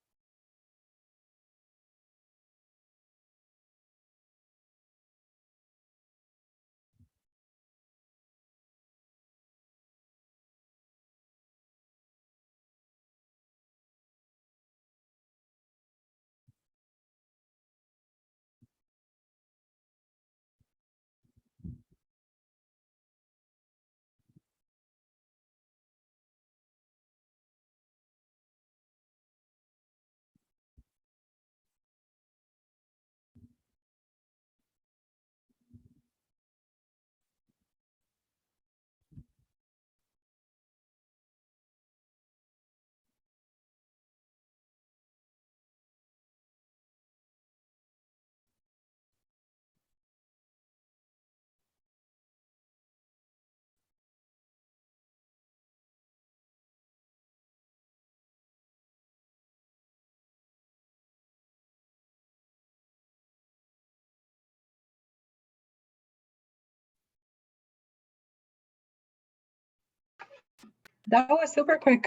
That was super quick.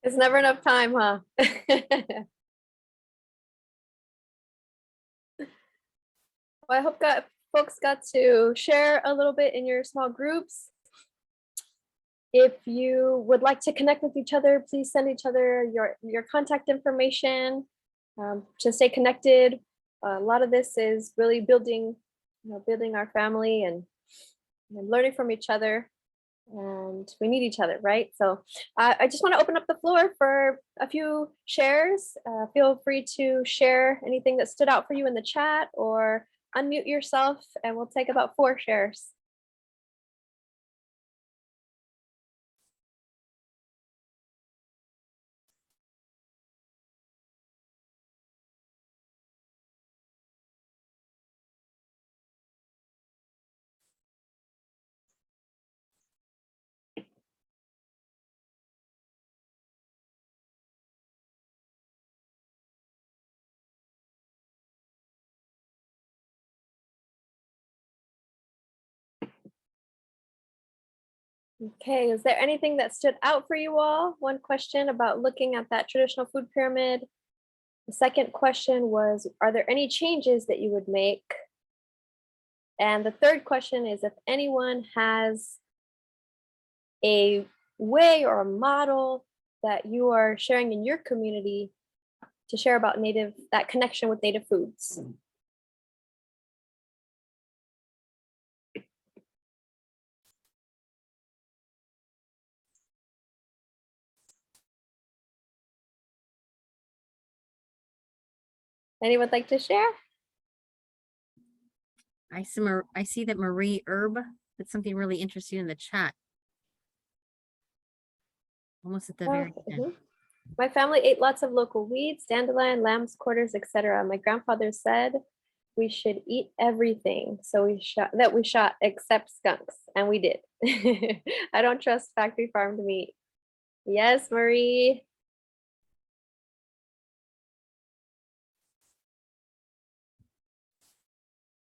It's never enough time, huh? Well, I hope folks got to share a little bit in your small groups. If you would like to connect with each other, please send each other your contact information to stay connected. A lot of this is really building our family and learning from each other. And we need each other, right? So I just want to open up the floor for a few shares. Feel free to share anything that stood out for you in the chat or unmute yourself, and we'll take about 4 shares. Okay, is there anything that stood out for you all? One question about looking at that traditional food pyramid. The second question was, are there any changes that you would make? And the third question is if anyone has a way or a model that you are sharing in your community to share about that connection with native foods. Anyone like to share? I see that Marie Herb put something really interesting in the chat. Almost at the very end. Mhm. My family ate lots of local weeds, dandelion, lamb's quarters, etc. My grandfather said we should eat everything. So we shot except skunks, and we did. I don't trust factory farmed meat. Yes, Marie.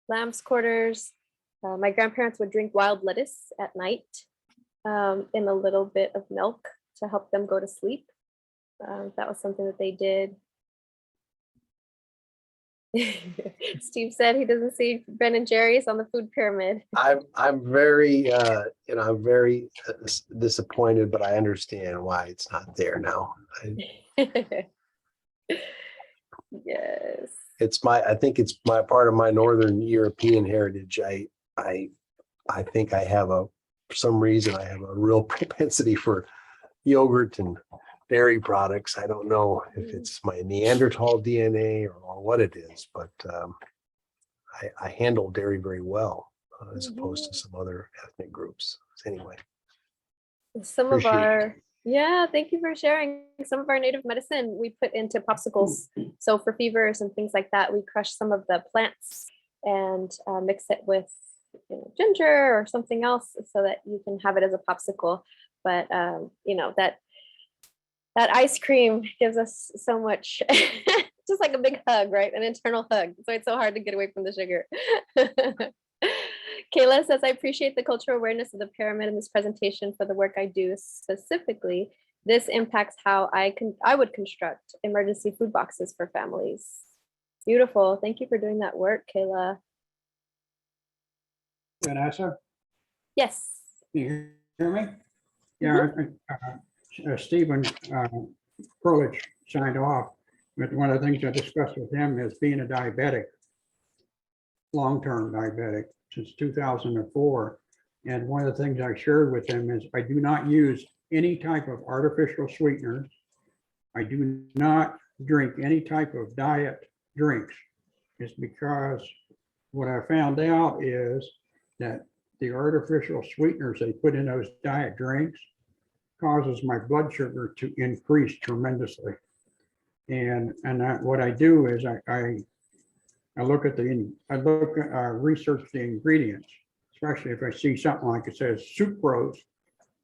Lamb's quarters. My grandparents would drink wild lettuce at night in a little bit of milk to help them go to sleep. That was something that they did. Steve said he doesn't see Ben and Jerry's on the food pyramid. I'm very I'm very disappointed, but I understand why it's not there now. Yes. I think it's my part of my Northern European heritage. I think I have for some reason I have a real propensity for yogurt and dairy products. I don't know if it's my Neanderthal DNA or what it is, but I handle dairy very well as opposed to some other ethnic groups. Anyway, thank you for sharing. Some of our native medicine we put into popsicles. So for fevers and things like that, we crush some of the plants and mix it with ginger or something else so that you can have it as a popsicle. But that ice cream gives us so much, just like a big hug, right? An internal hug. So it's so hard to get away from the sugar. Kayla says, I appreciate the cultural awareness of the pyramid in this presentation for the work I do. Specifically, this impacts how I would construct emergency food boxes for families. Beautiful. Thank you for doing that work, Kayla. Vanessa, Yes. you hear me? Yeah, Stephen Perlich signed off, but one of the things I discussed with him is being a diabetic, long-term diabetic since 2004. And one of the things I shared with him is I do not use any type of artificial sweeteners. I do not drink any type of diet drinks. It's because what I found out is that the artificial sweeteners they put in those diet drinks causes my blood sugar to increase tremendously. And what I do is I research the ingredients, especially if I see something like it says sucrose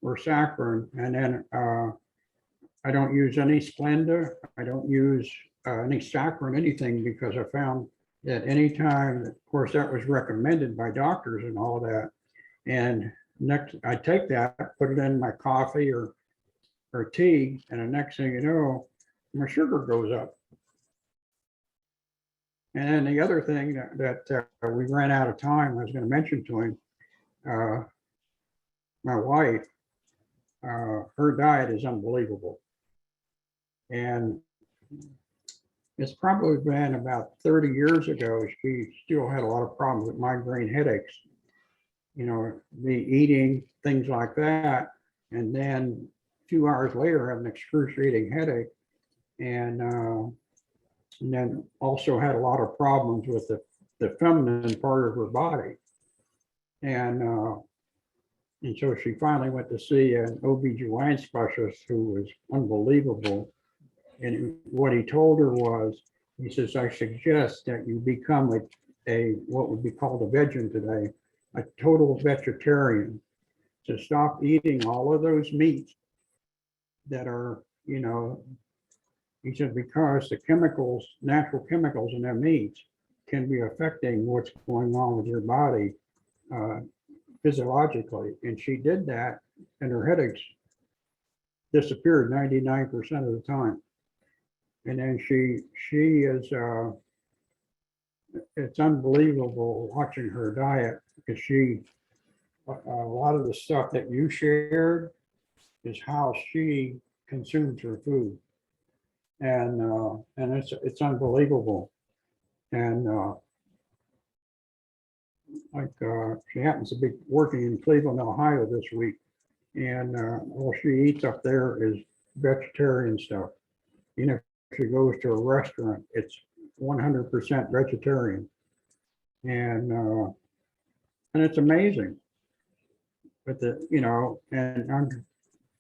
or saccharin, and then I don't use any Splenda, I don't use any saccharin, anything, because I found that anytime, of course, that was recommended by doctors and all that. And next, I take that, put it in my coffee or tea, and the next thing you know, my sugar goes up. And then the other thing that we ran out of time, I was going to mention to him, my wife, her diet is unbelievable. And it's probably been about 30 years ago, she still had a lot of problems with migraine headaches. Me eating things like that, and then 2 hours later have an excruciating headache, and then also had a lot of problems with the feminine part of her body. And so she finally went to see an OB/GYN specialist who was unbelievable. And what he told her was, he says, I suggest that you become a what would be called a vegan today, a total vegetarian, to stop eating all of those meats that are, he said, because the chemicals, natural chemicals in their meats can be affecting what's going on with your body physiologically. And she did that, and her headaches disappeared 99% of the time. And then she is, it's unbelievable watching her diet, because a lot of the stuff that you shared is how she consumes her food. and it's unbelievable. And she happens to be working in Cleveland, Ohio this week, and all she eats up there is vegetarian stuff. You know, if she goes to a restaurant, it's 100% vegetarian, and it's amazing. But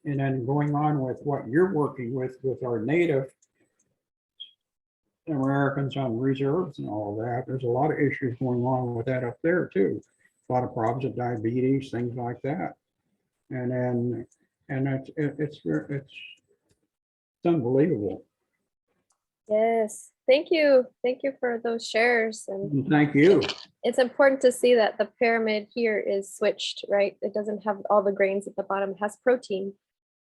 and then going on with what you're working with our Native Americans on reserves and all that, there's a lot of issues going on with that up there too. A lot of problems with diabetes, things like that. And it's unbelievable. Yes, thank you. Thank you for those shares. And Thank you. it's important to see that the pyramid here is switched, right? It doesn't have all the grains at the bottom, it has protein.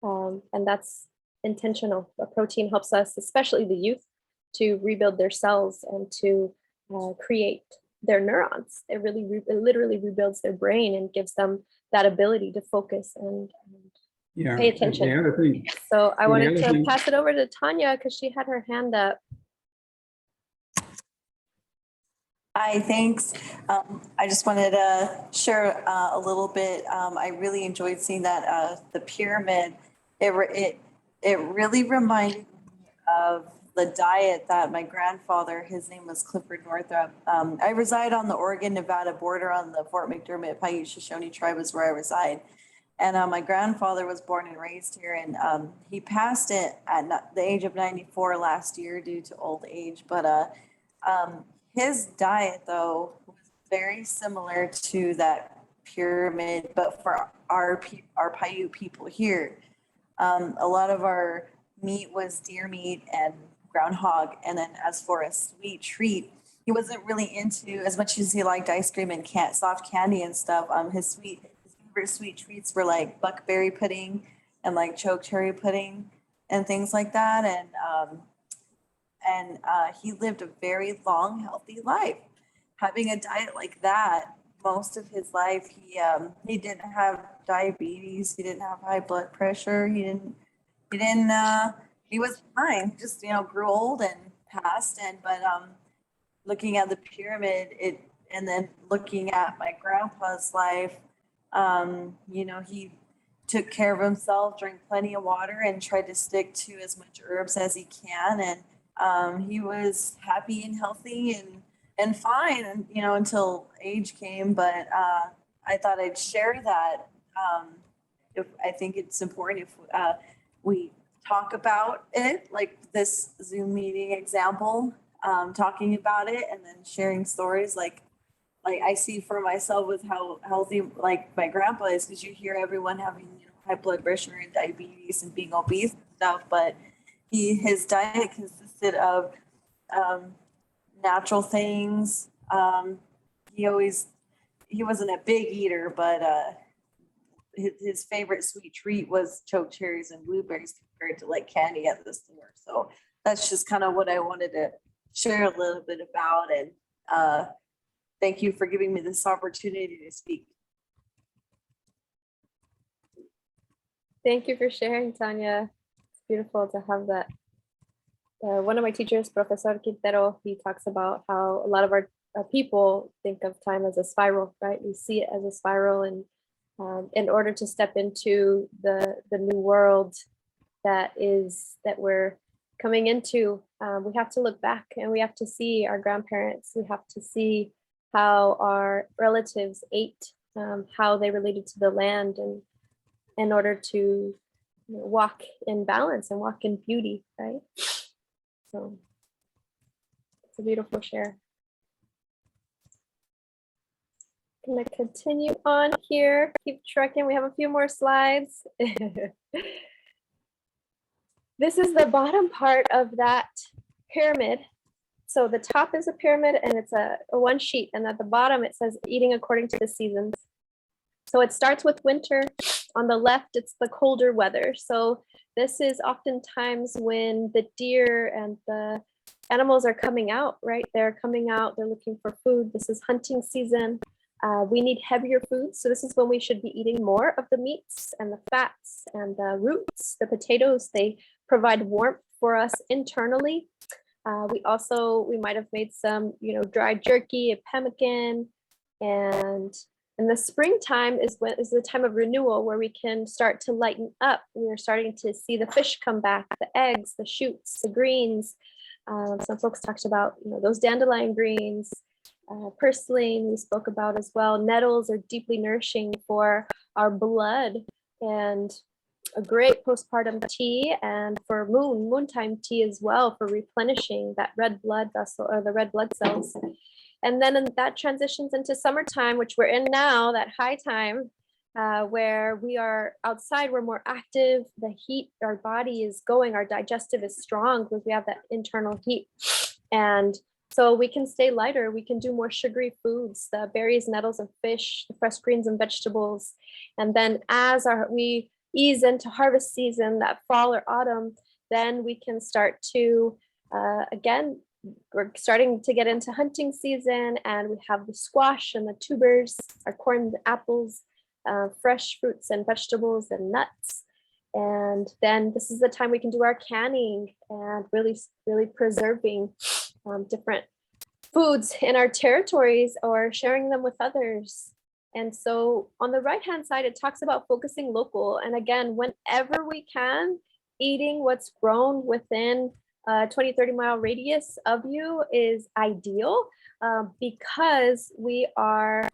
And that's intentional. The protein helps us, especially the youth, to rebuild their cells and to create their neurons. It literally rebuilds their brain and gives them that ability to focus and Yeah. pay attention. The other thing, So I wanted other to thing- pass it over to Tanya because she had her hand up. Hi, thanks. I just wanted to share a little bit. I really enjoyed seeing that the pyramid. It really reminded me of the diet that my grandfather, his name was Clifford Northrup. I reside on the Oregon-Nevada border on the Fort McDermott Paiute Shoshone tribe is where I reside. And my grandfather was born and raised here, and he passed it at the age of 94 last year due to old age. But his diet, though, was very similar to that pyramid, but for our Paiute people here. A lot of our meat was deer meat and groundhog. And then as for a sweet treat, he wasn't really into, as much as he liked ice cream and soft candy and stuff, his favorite sweet treats were like buckberry pudding and like choke cherry pudding and things like that. And he lived a very long, healthy life. Having a diet like that most of his life, he didn't have diabetes, he didn't have high blood pressure, he was fine. He just grew old and passed. But looking at the pyramid, and then looking at my grandpa's life, he took care of himself, drank plenty of water, and tried to stick to as much herbs as he can. And he was happy and healthy and fine, and until age came. But I thought I'd share that. If I think it's important if we talk about it, like this Zoom meeting example, talking about it and then sharing stories like I see for myself with how healthy like my grandpa is, because you hear everyone having high blood pressure and diabetes and being obese and stuff, but his diet consisted of natural things. He wasn't a big eater, but his favorite sweet treat was choke cherries and blueberries compared to like candy at the store. So that's just kind of what I wanted to share a little bit about. And thank you for giving me this opportunity to speak. Thank you for sharing, Tanya. It's beautiful to have that. One of my teachers, Professor Quintero, he talks about how a lot of our people think of time as a spiral, right? We see it as a spiral, and in order to step into the new world that we're coming into, we have to look back and we have to see our grandparents. We have to see how our relatives ate, how they related to the land, and in order to walk in balance and walk in beauty, right? So it's a beautiful share. I'm going to continue on here, keep trucking. We have a few more slides. This is the bottom part of that pyramid. So the top is a pyramid and it's a one sheet, and at the bottom it says eating according to the seasons. So it starts with winter. On the left, it's the colder weather. So this is oftentimes when the deer and the animals are coming out, right? They're coming out, they're looking for food. This is hunting season. We need heavier foods. So this is when we should be eating more of the meats and the fats and the roots. The potatoes, they provide warmth for us internally. We might have made some, dry jerky, a pemmican, and in the springtime is the time of renewal where we can start to lighten up. We're starting to see the fish come back, the eggs, the shoots, the greens. Some folks talked about, those dandelion greens, purslane we spoke about as well. Nettles are deeply nourishing for our blood and a great postpartum tea, and for moontime tea as well, for replenishing that red blood vessel or the red blood cells. And then that transitions into summertime, which we're in now, that high time, where we are outside, we're more active, the heat, our body is going, our digestive is strong because we have that internal heat. And so we can stay lighter, we can do more sugary foods, the berries, nettles, and fish, the fresh greens and vegetables. And then as we ease into harvest season, that fall or autumn, then we can start to, again, we're starting to get into hunting season, and we have the squash and the tubers, our corn, the apples, fresh fruits and vegetables and nuts. And then this is the time we can do our canning and really, really preserving different foods in our territories or sharing them with others. And so on the right-hand side, it talks about focusing local. And again, whenever we can, eating what's grown within 20-30 mile radius of you is ideal, because we are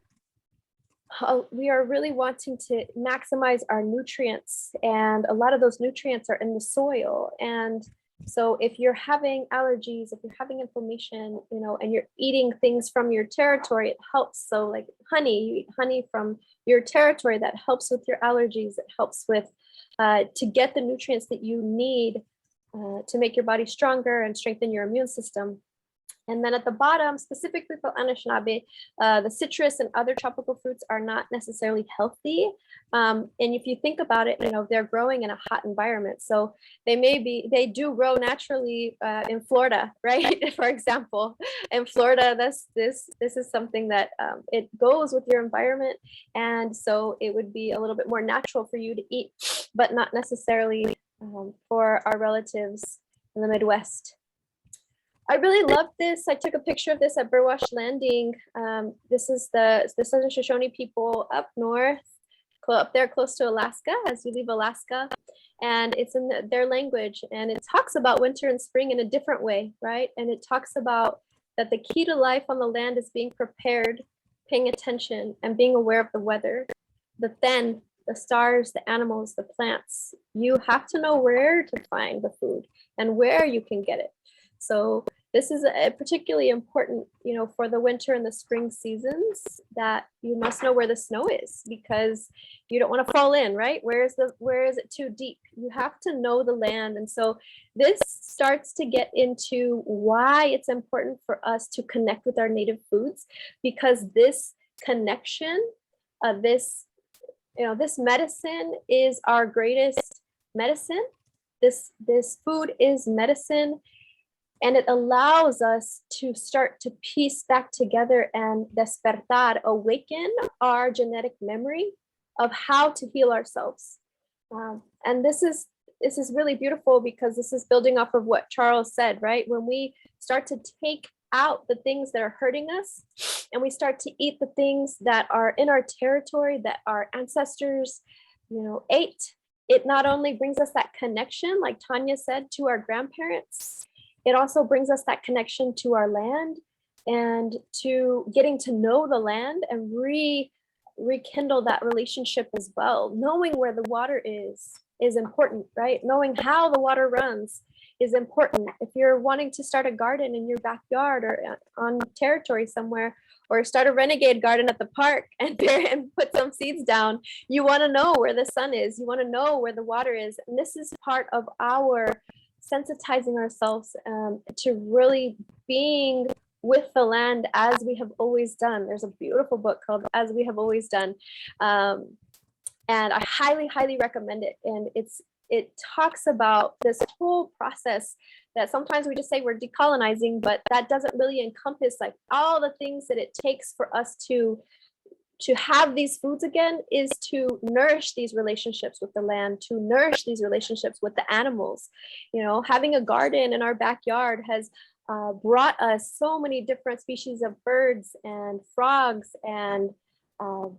really wanting to maximize our nutrients, and a lot of those nutrients are in the soil. And so if you're having allergies, if you're having inflammation, and you're eating things from your territory, it helps. So like honey, you eat honey from your territory, that helps with your allergies. It helps with to get the nutrients that you need to make your body stronger and strengthen your immune system. And then at the bottom, specifically for Anishinaabe, the citrus and other tropical fruits are not necessarily healthy. And if you think about it, they're growing in a hot environment. So they do grow naturally in Florida, right? For example, in Florida, this is something that it goes with your environment. And so it would be a little bit more natural for you to eat, but not necessarily for our relatives in the Midwest. I really love this. I took a picture of this at Burwash Landing. This is the Southern Shoshone people up north, up there close to Alaska, as you leave Alaska. And it's in their language. And it talks about winter and spring in a different way, right? And it talks about that the key to life on the land is being prepared, paying attention, and being aware of the weather. But then the stars, the animals, the plants, you have to know where to find the food and where you can get it. So this is particularly important, for the winter and the spring seasons, that you must know where the snow is, because you don't want to fall in, right? Where is it too deep? You have to know the land. And so this starts to get into why it's important for us to connect with our native foods, because this connection, this medicine is our greatest medicine. This food is medicine. And it allows us to start to piece back together and despertar, awaken our genetic memory of how to heal ourselves. And this is really beautiful, because this is building off of what Charles said, right? When we start to take out the things that are hurting us, and we start to eat the things that are in our territory, that our ancestors, ate, it not only brings us that connection, like Tanya said, to our grandparents, it also brings us that connection to our land and to getting to know the land and rekindle that relationship as well. Knowing where the water is important, right? Knowing how the water runs is important. If you're wanting to start a garden in your backyard or on territory somewhere, or start a renegade garden at the park and put some seeds down, you want to know where the sun is. You want to know where the water is. And this is part of our sensitizing ourselves to really being with the land as we have always done. There's a beautiful book called As We Have Always Done. And I highly, highly recommend it. And it talks about this whole process that sometimes we just say we're decolonizing, but that doesn't really encompass like all the things that it takes for us to have these foods again is to nourish these relationships with the land, to nourish these relationships with the animals. You know, having a garden in our backyard has brought us so many different species of birds and frogs and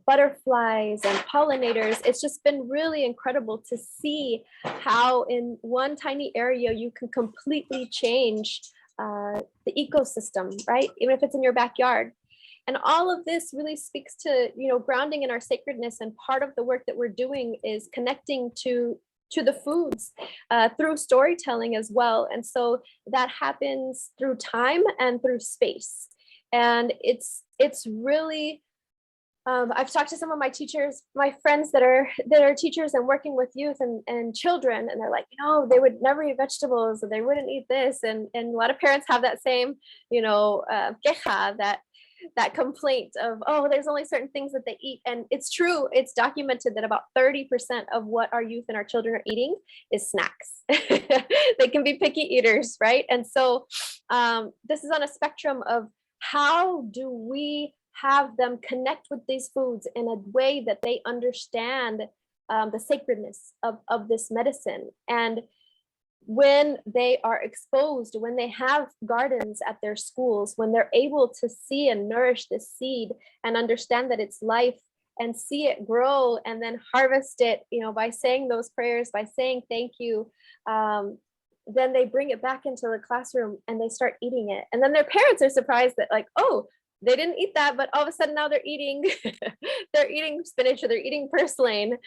butterflies and pollinators. It's just been really incredible to see how in one tiny area you can completely change the ecosystem, right? Even if it's in your backyard. And all of this really speaks to, you know, grounding in our sacredness. And part of the work that we're doing is connecting to the foods through storytelling as well. And so that happens through time and through space. And it's really, I've talked to some of my teachers, my friends that are teachers and working with youth and children, and they're like, you know, they would never eat vegetables, or they wouldn't eat this. And a lot of parents have that same, you know, queja, that complaint of, oh, there's only certain things that they eat. And it's true, it's documented that about 30% of what our youth and our children are eating is snacks. They can be picky eaters, right? And so this is on a spectrum of how do we have them connect with these foods in a way that they understand the sacredness of this medicine. And when they are exposed, when they have gardens at their schools, when they're able to see and nourish this seed and understand that it's life and see it grow and then harvest it, you know, by saying those prayers, by saying thank you, then they bring it back into the classroom and they start eating it. And then their parents are surprised that, like, oh, they didn't eat that, but all of a sudden now they're eating they're eating spinach, or they're eating purslane,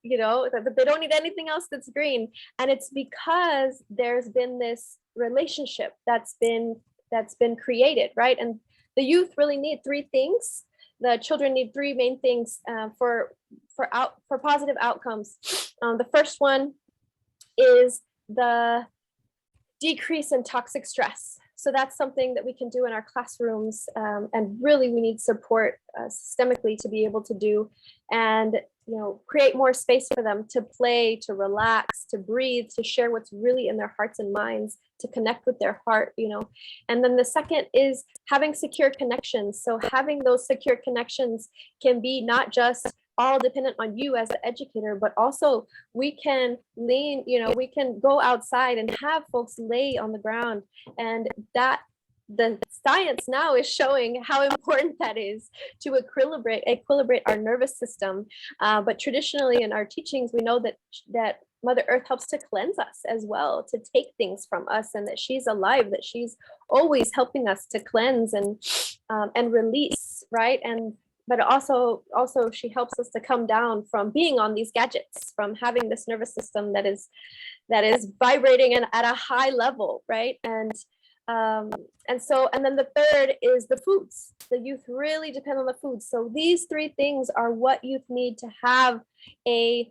you know, but they don't eat anything else that's green. And it's because there's been this relationship that's been created, right? And the youth really need three things. The children need three main things for positive outcomes. The first one is the decrease in toxic stress. So that's something that we can do in our classrooms, and really we need support systemically to be able to do, and, you know, create more space for them to play, to relax, to breathe, to share what's really in their hearts and minds, to connect with their heart, you know. And then the second is having secure connections. So having those secure connections can be not just all dependent on you as the educator, but also we can lean, you know, we can go outside and have folks lay on the ground, and that the science now is showing how important that is to equilibrate our nervous system. But traditionally in our teachings, we know that Mother Earth helps to cleanse us as well, to take things from us, and that she's alive, that she's always helping us to cleanse and release, right? But also she helps us to come down from being on these gadgets, from having this nervous system that is vibrating and at a high level, right? And then the third is the foods. The youth really depend on the foods. So these three things are what youth need to have a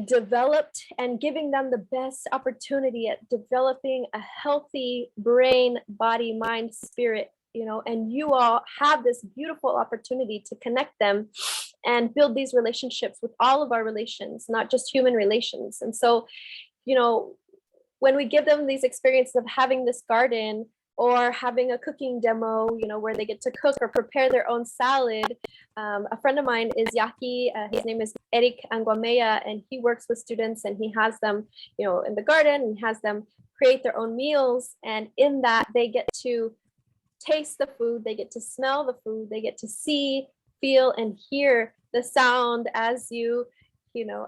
developed, and giving them the best opportunity at developing a healthy brain, body, mind, spirit, you know. And you all have this beautiful opportunity to connect them and build these relationships with all of our relations, not just human relations. And so, you know, when we give them these experiences of having this garden or having a cooking demo, you know, where they get to cook or prepare their own salad. A friend of mine is Yaki, his name is Eric Anguamea, and he works with students, and he has them, you know, in the garden, and has them create their own meals. And in that, they get to taste the food, they get to smell the food, they get to see, feel, and hear the sound as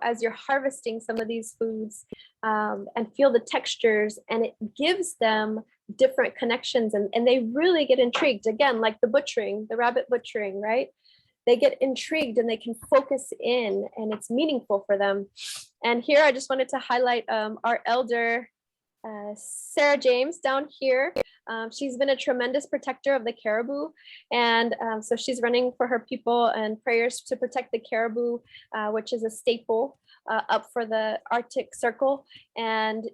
as you're harvesting some of these foods, and feel the textures, and it gives them different connections, and they really get intrigued, again, like the rabbit butchering, right? They get intrigued and they can focus in, and it's meaningful for them. And here I just wanted to highlight our elder, Sarah James, down here. She's been a tremendous protector of the caribou, and so she's running for her people and prayers to protect the caribou, which is a staple up for the Arctic Circle. And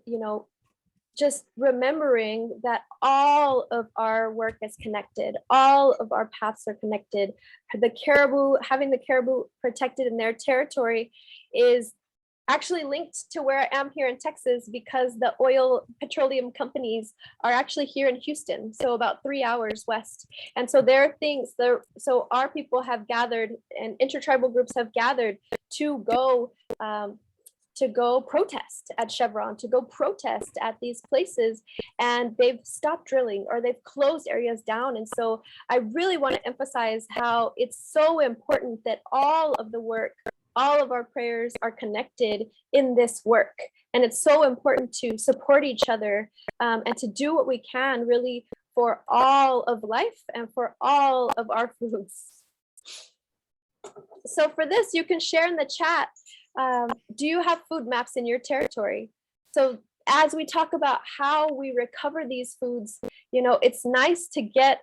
just remembering that all of our work is connected, all of our paths are connected. The caribou, having the caribou protected in their territory is actually linked to where I am here in Texas because the oil petroleum companies are actually here in Houston, so about 3 hours west. And so there are things there. So our people have gathered, and intertribal groups have gathered to go protest at Chevron, to go protest at these places, and they've stopped drilling or they've closed areas down. And so I really want to emphasize how it's so important that all of the work, all of our prayers are connected in this work. And it's so important to support each other and to do what we can really for all of life and for all of our foods. So for this, you can share in the chat. Do you have food maps in your territory? So as we talk about how we recover these foods, you know, it's nice to get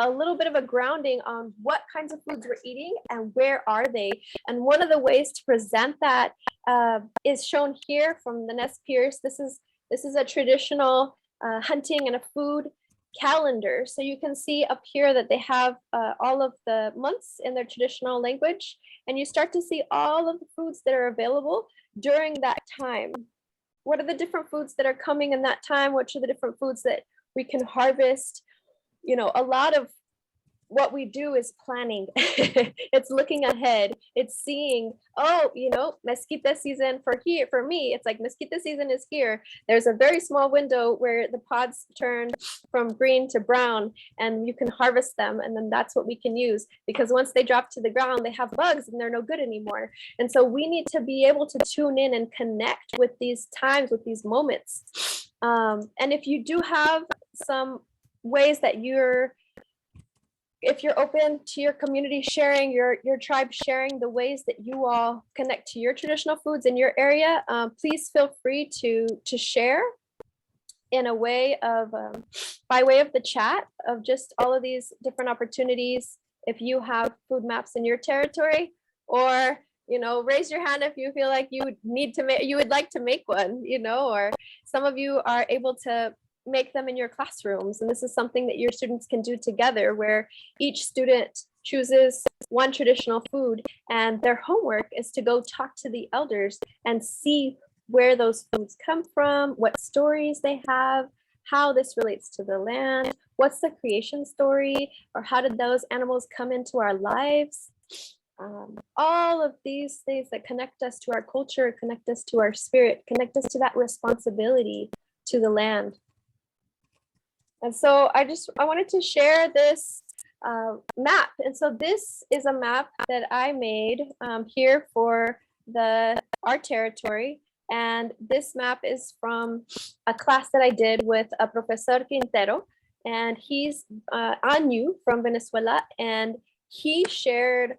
a little bit of a grounding on what kinds of foods we're eating and where are they. And one of the ways to present that is shown here from the Nez Perce. This is a traditional hunting and a food calendar. So you can see up here that they have all of the months in their traditional language, and you start to see all of the foods that are available during that time. What are the different foods that are coming in that time? Which are the different foods that we can harvest? You know, a lot of what we do is planning. It's looking ahead. It's seeing, oh, you know, mezquite season for me, it's like mezquite season is here. There's a very small window where the pods turn from green to brown and you can harvest them. And then that's what we can use, because once they drop to the ground, they have bugs and they're no good anymore. And so we need to be able to tune in and connect with these times, with these moments. And if you do have some ways that if you're open to your community sharing, your tribe sharing the ways that you all connect to your traditional foods in your area, please feel free to share in a way of, by way of the chat of just all of these different opportunities. If you have food maps in your territory, or, you know, raise your hand if you feel like you would like to make one, you know, or some of you are able to make them in your classrooms. And this is something that your students can do together, where each student chooses one traditional food and their homework is to go talk to the elders and see where those foods come from, what stories they have, how this relates to the land, what's the creation story, or how did those animals come into our lives. All of these things that connect us to our culture, connect us to our spirit, connect us to that responsibility to the land. And so I wanted to share this map. And so this is a map that I made here for our territory. And this map is from a class that I did with a Professor Quintero. And he's Anu from Venezuela. And he shared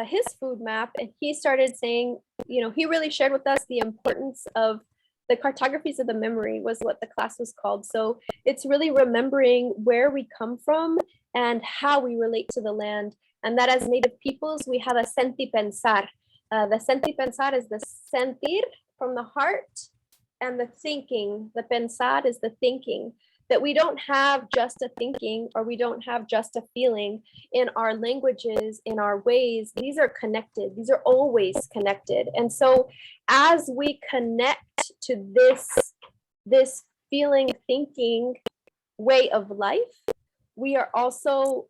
his food map. And he started saying, you know, he really shared with us the importance of the cartographies of the memory was what the class was called. So it's really remembering where we come from and how we relate to the land. And that as Native peoples, we have a senti pensar. The senti pensar is the sentir from the heart, and the thinking, the pensar is the thinking. That we don't have just a thinking, or we don't have just a feeling in our languages, in our ways. These are connected. These are always connected. And so as we connect to this feeling, thinking way of life, we are also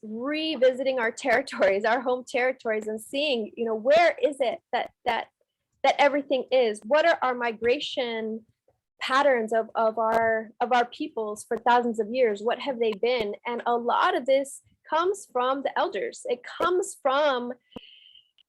revisiting our territories, our home territories, and seeing, you know, where is it that everything is? What are our migration patterns of our peoples for thousands of years? What have they been? And a lot of this comes from the elders. It comes from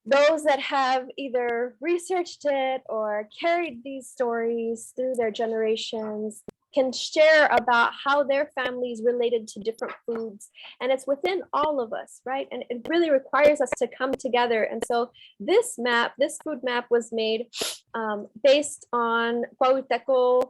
those that have either researched it or carried these stories through their generations, can share about how their families related to different foods. And it's within all of us, right? And it really requires us to come together. And so this food map was made based on Huahuiteco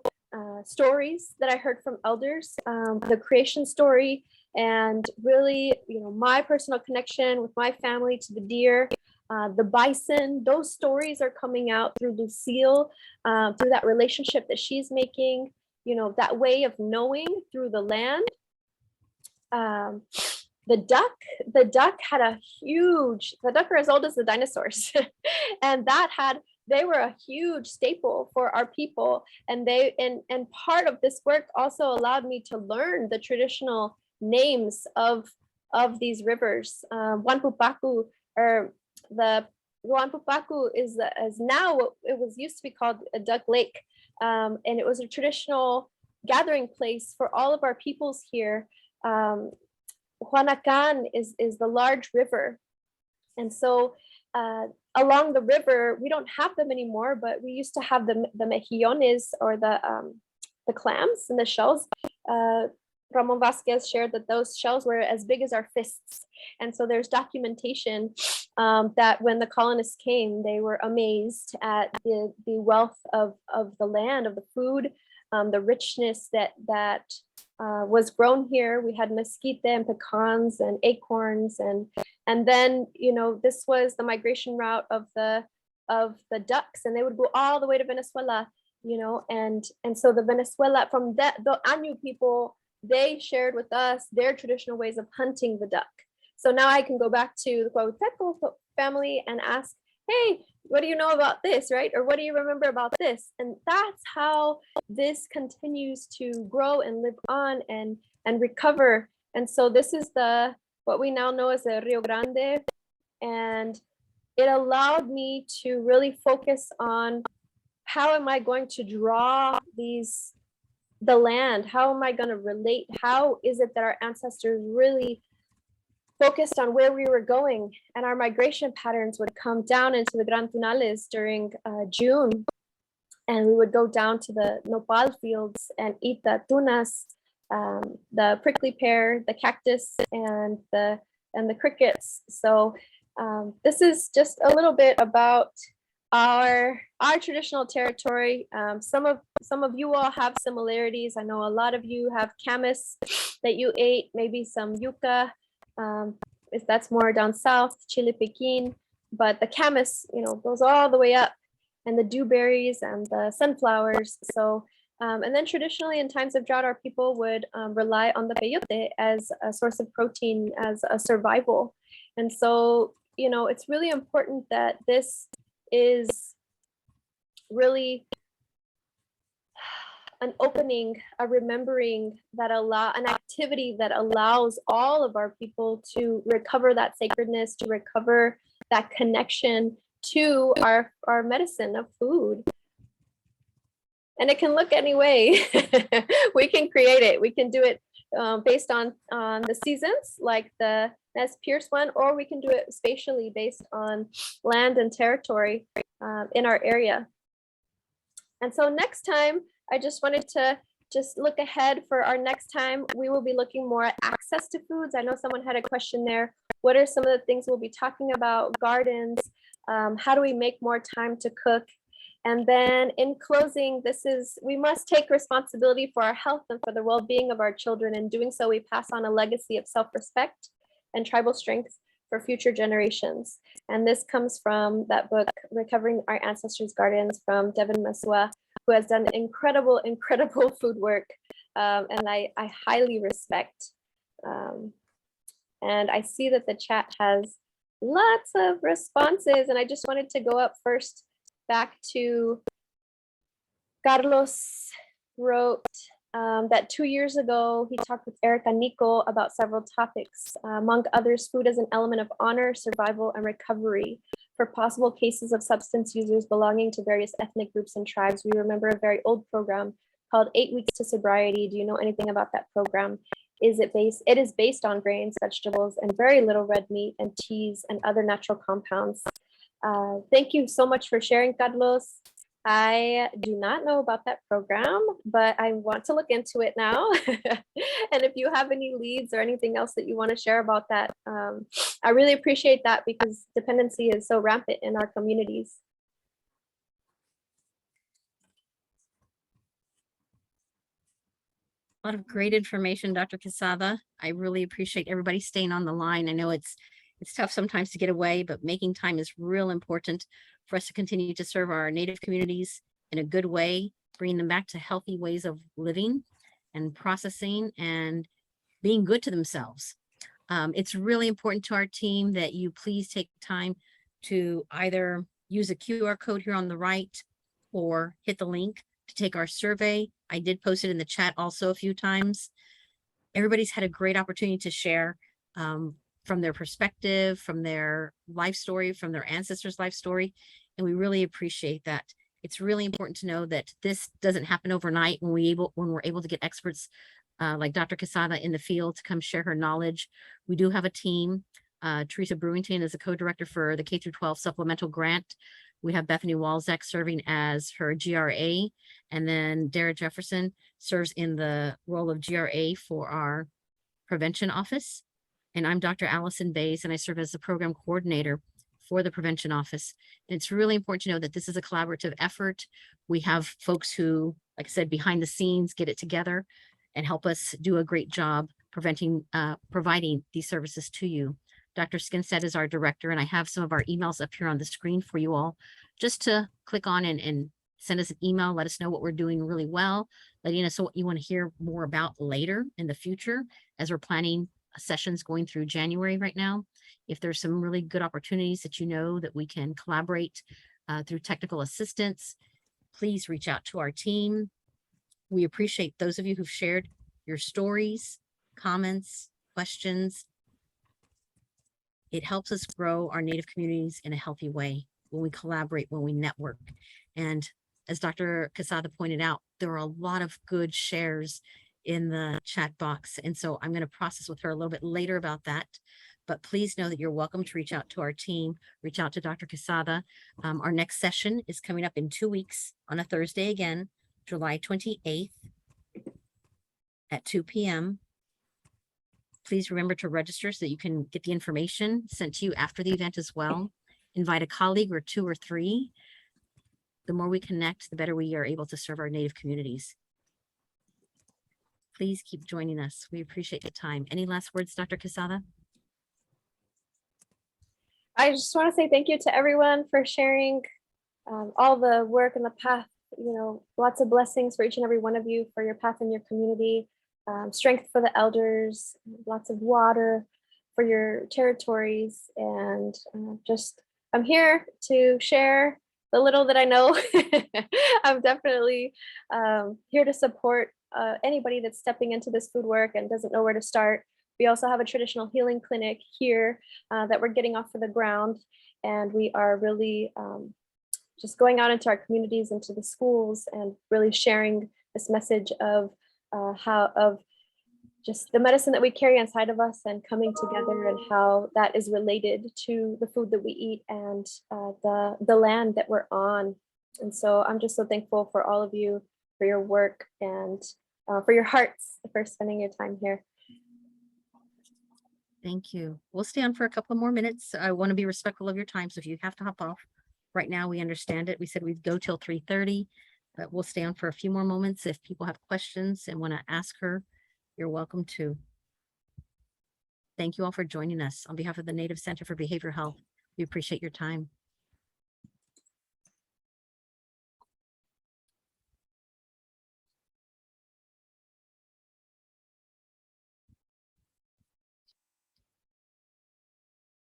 stories that I heard from elders, the creation story, and really, you know, my personal connection with my family to the deer, the bison. Those stories are coming out through Lucille, through that relationship that she's making, you know, that way of knowing through the land. the duck had the duck are as old as the dinosaurs. And they were a huge staple for our people. And part of this work also allowed me to learn the traditional names of these rivers. Wanpupaku, or the Wanpupaku is now what it was used to be called a Duck Lake. And it was a traditional gathering place for all of our peoples here. Juanacan is the large river. And so along the river, we don't have them anymore, but we used to have the mejillones, or the clams and the shells. Ramon Vasquez shared that those shells were as big as our fists. And so there's documentation that when the colonists came, they were amazed at the wealth of the land, of the food, the richness that was grown here. We had mesquite and pecans and acorns, and then, this was the migration route of the ducks, and they would go all the way to Venezuela, and so the Venezuela, from the Añu people, they shared with us their traditional ways of hunting the duck. So now I can go back to the Cuauhteco family and ask, hey, what do you know about this, right? Or what do you remember about this? And that's how this continues to grow and live on and recover. And so this is what we now know as the Rio Grande. And it allowed me to really focus on, how am I going to draw the land? How am I going to relate? How is it that our ancestors really focused on where we were going? And our migration patterns would come down into the Gran Tunales during June, and we would go down to the nopal fields and eat the tunas, the prickly pear, the cactus, and the crickets. So this is just a little bit about our traditional territory. Some of you all have similarities. I know a lot of you have camas that you ate, maybe some yuca, if that's more down south, chile piquin, but the camas, goes all the way up, and the dewberries and the sunflowers. So, and then traditionally in times of drought, our people would rely on the peyote as a source of protein, as a survival. And so, it's really important that this is really an opening, a remembering, an activity that allows all of our people to recover that sacredness, to recover that connection to our medicine of food. And it can look any way. We can create it. We can do it based on the seasons, like the Nez Pierce one, or we can do it spatially based on land and territory in our area. And so next time, I just wanted to look ahead for our next time. We will be looking more at access to foods. I know someone had a question there. What are some of the things we'll be talking about? Gardens, how do we make more time to cook? And then in closing, we must take responsibility for our health and for the well-being of our children. In doing so, we pass on a legacy of self-respect and tribal strength for future generations. And this comes from that book, Recovering Our Ancestors' Gardens, from Devin Masua, who has done incredible food work, and I highly respect. And I see that the chat has lots of responses, and I just wanted to go up first back to Carlos wrote that 2 years ago, he talked with Erica Nico about several topics, among others, food as an element of honor, survival, and recovery. For possible cases of substance users belonging to various ethnic groups and tribes, we remember a very old program called 8 Weeks to Sobriety. Do you know anything about that program? It is based on grains, vegetables, and very little red meat and teas and other natural compounds. Thank you so much for sharing, Carlos. I do not know about that program, but I want to look into it now. And if you have any leads or anything else that you want to share about that, I really appreciate that, because dependency is so rampant in our communities. A lot of great information, Dr. Quezada. I really appreciate everybody staying on the line. I know it's tough sometimes to get away, but making time is real important for us to continue to serve our Native communities in a good way, bringing them back to healthy ways of living and processing and being good to themselves. It's really important to our team that you please take time to either use a QR code here on the right or hit the link to take our survey. I did post it in the chat also a few times. Everybody's had a great opportunity to share from their perspective, from their life story, from their ancestors' life story. And we really appreciate that. It's really important to know that this doesn't happen overnight when we're able to get experts like Dr. Quezada in the field to come share her knowledge. We do have a team. Teresa Brewington is a co-director for the K-12 supplemental grant. We have Bethany Walczak serving as her GRA, and then Dara Jefferson serves in the role of GRA for our prevention office. And I'm Dr. Allison Bays, and I serve as the program coordinator for the prevention office. And it's really important to know that this is a collaborative effort. We have folks who, like I said, behind the scenes get it together and help us do a great job providing these services to you. Dr. Skinstead is our director, and I have some of our emails up here on the screen for you all just to click on and send us an email, let us know what we're doing really well, letting us know what you want to hear more about later in the future as we're planning sessions going through January right now. If there's some really good opportunities that you know that we can collaborate through technical assistance, please reach out to our team. We appreciate those of you who've shared your stories, comments, questions. It helps us grow our Native communities in a healthy way when we collaborate, when we network. And as Dr. Quezada pointed out, there are a lot of good shares in the chat box. And so I'm going to process with her a little bit later about that. But please know that you're welcome to reach out to our team, reach out to Dr. Quezada. Our next session is coming up in 2 weeks on a Thursday again, July 28th at 2 p.m. Please remember to register so that you can get the information sent to you after the event as well. Invite a colleague or 2 or 3. The more we connect, the better we are able to serve our Native communities. Please keep joining us. We appreciate the time. Any last words, Dr. Quezada? I just want to say thank you to everyone for sharing all the work and the path, lots of blessings for each and every one of you for your path in your community, strength for the elders, lots of water for your territories. And I'm here to share the little that I know. I'm definitely here to support anybody that's stepping into this food work and doesn't know where to start. We also have a traditional healing clinic here that we're getting off of the ground. And we are really just going out into our communities, into the schools, and really sharing this message of just the medicine that we carry inside of us and coming together, and how that is related to the food that we eat and the land that we're on. And so I'm just so thankful for all of you, for your work, and for your hearts, for spending your time here. Thank you. We'll stay on for a couple more minutes. I want to be respectful of your time. So if you have to hop off right now, we understand it. We said we'd go till 3:30, but we'll stay on for a few more moments. If people have questions and want to ask her, you're welcome to. Thank you all for joining us. On behalf of the Native Center for Behavioral Health, we appreciate your time.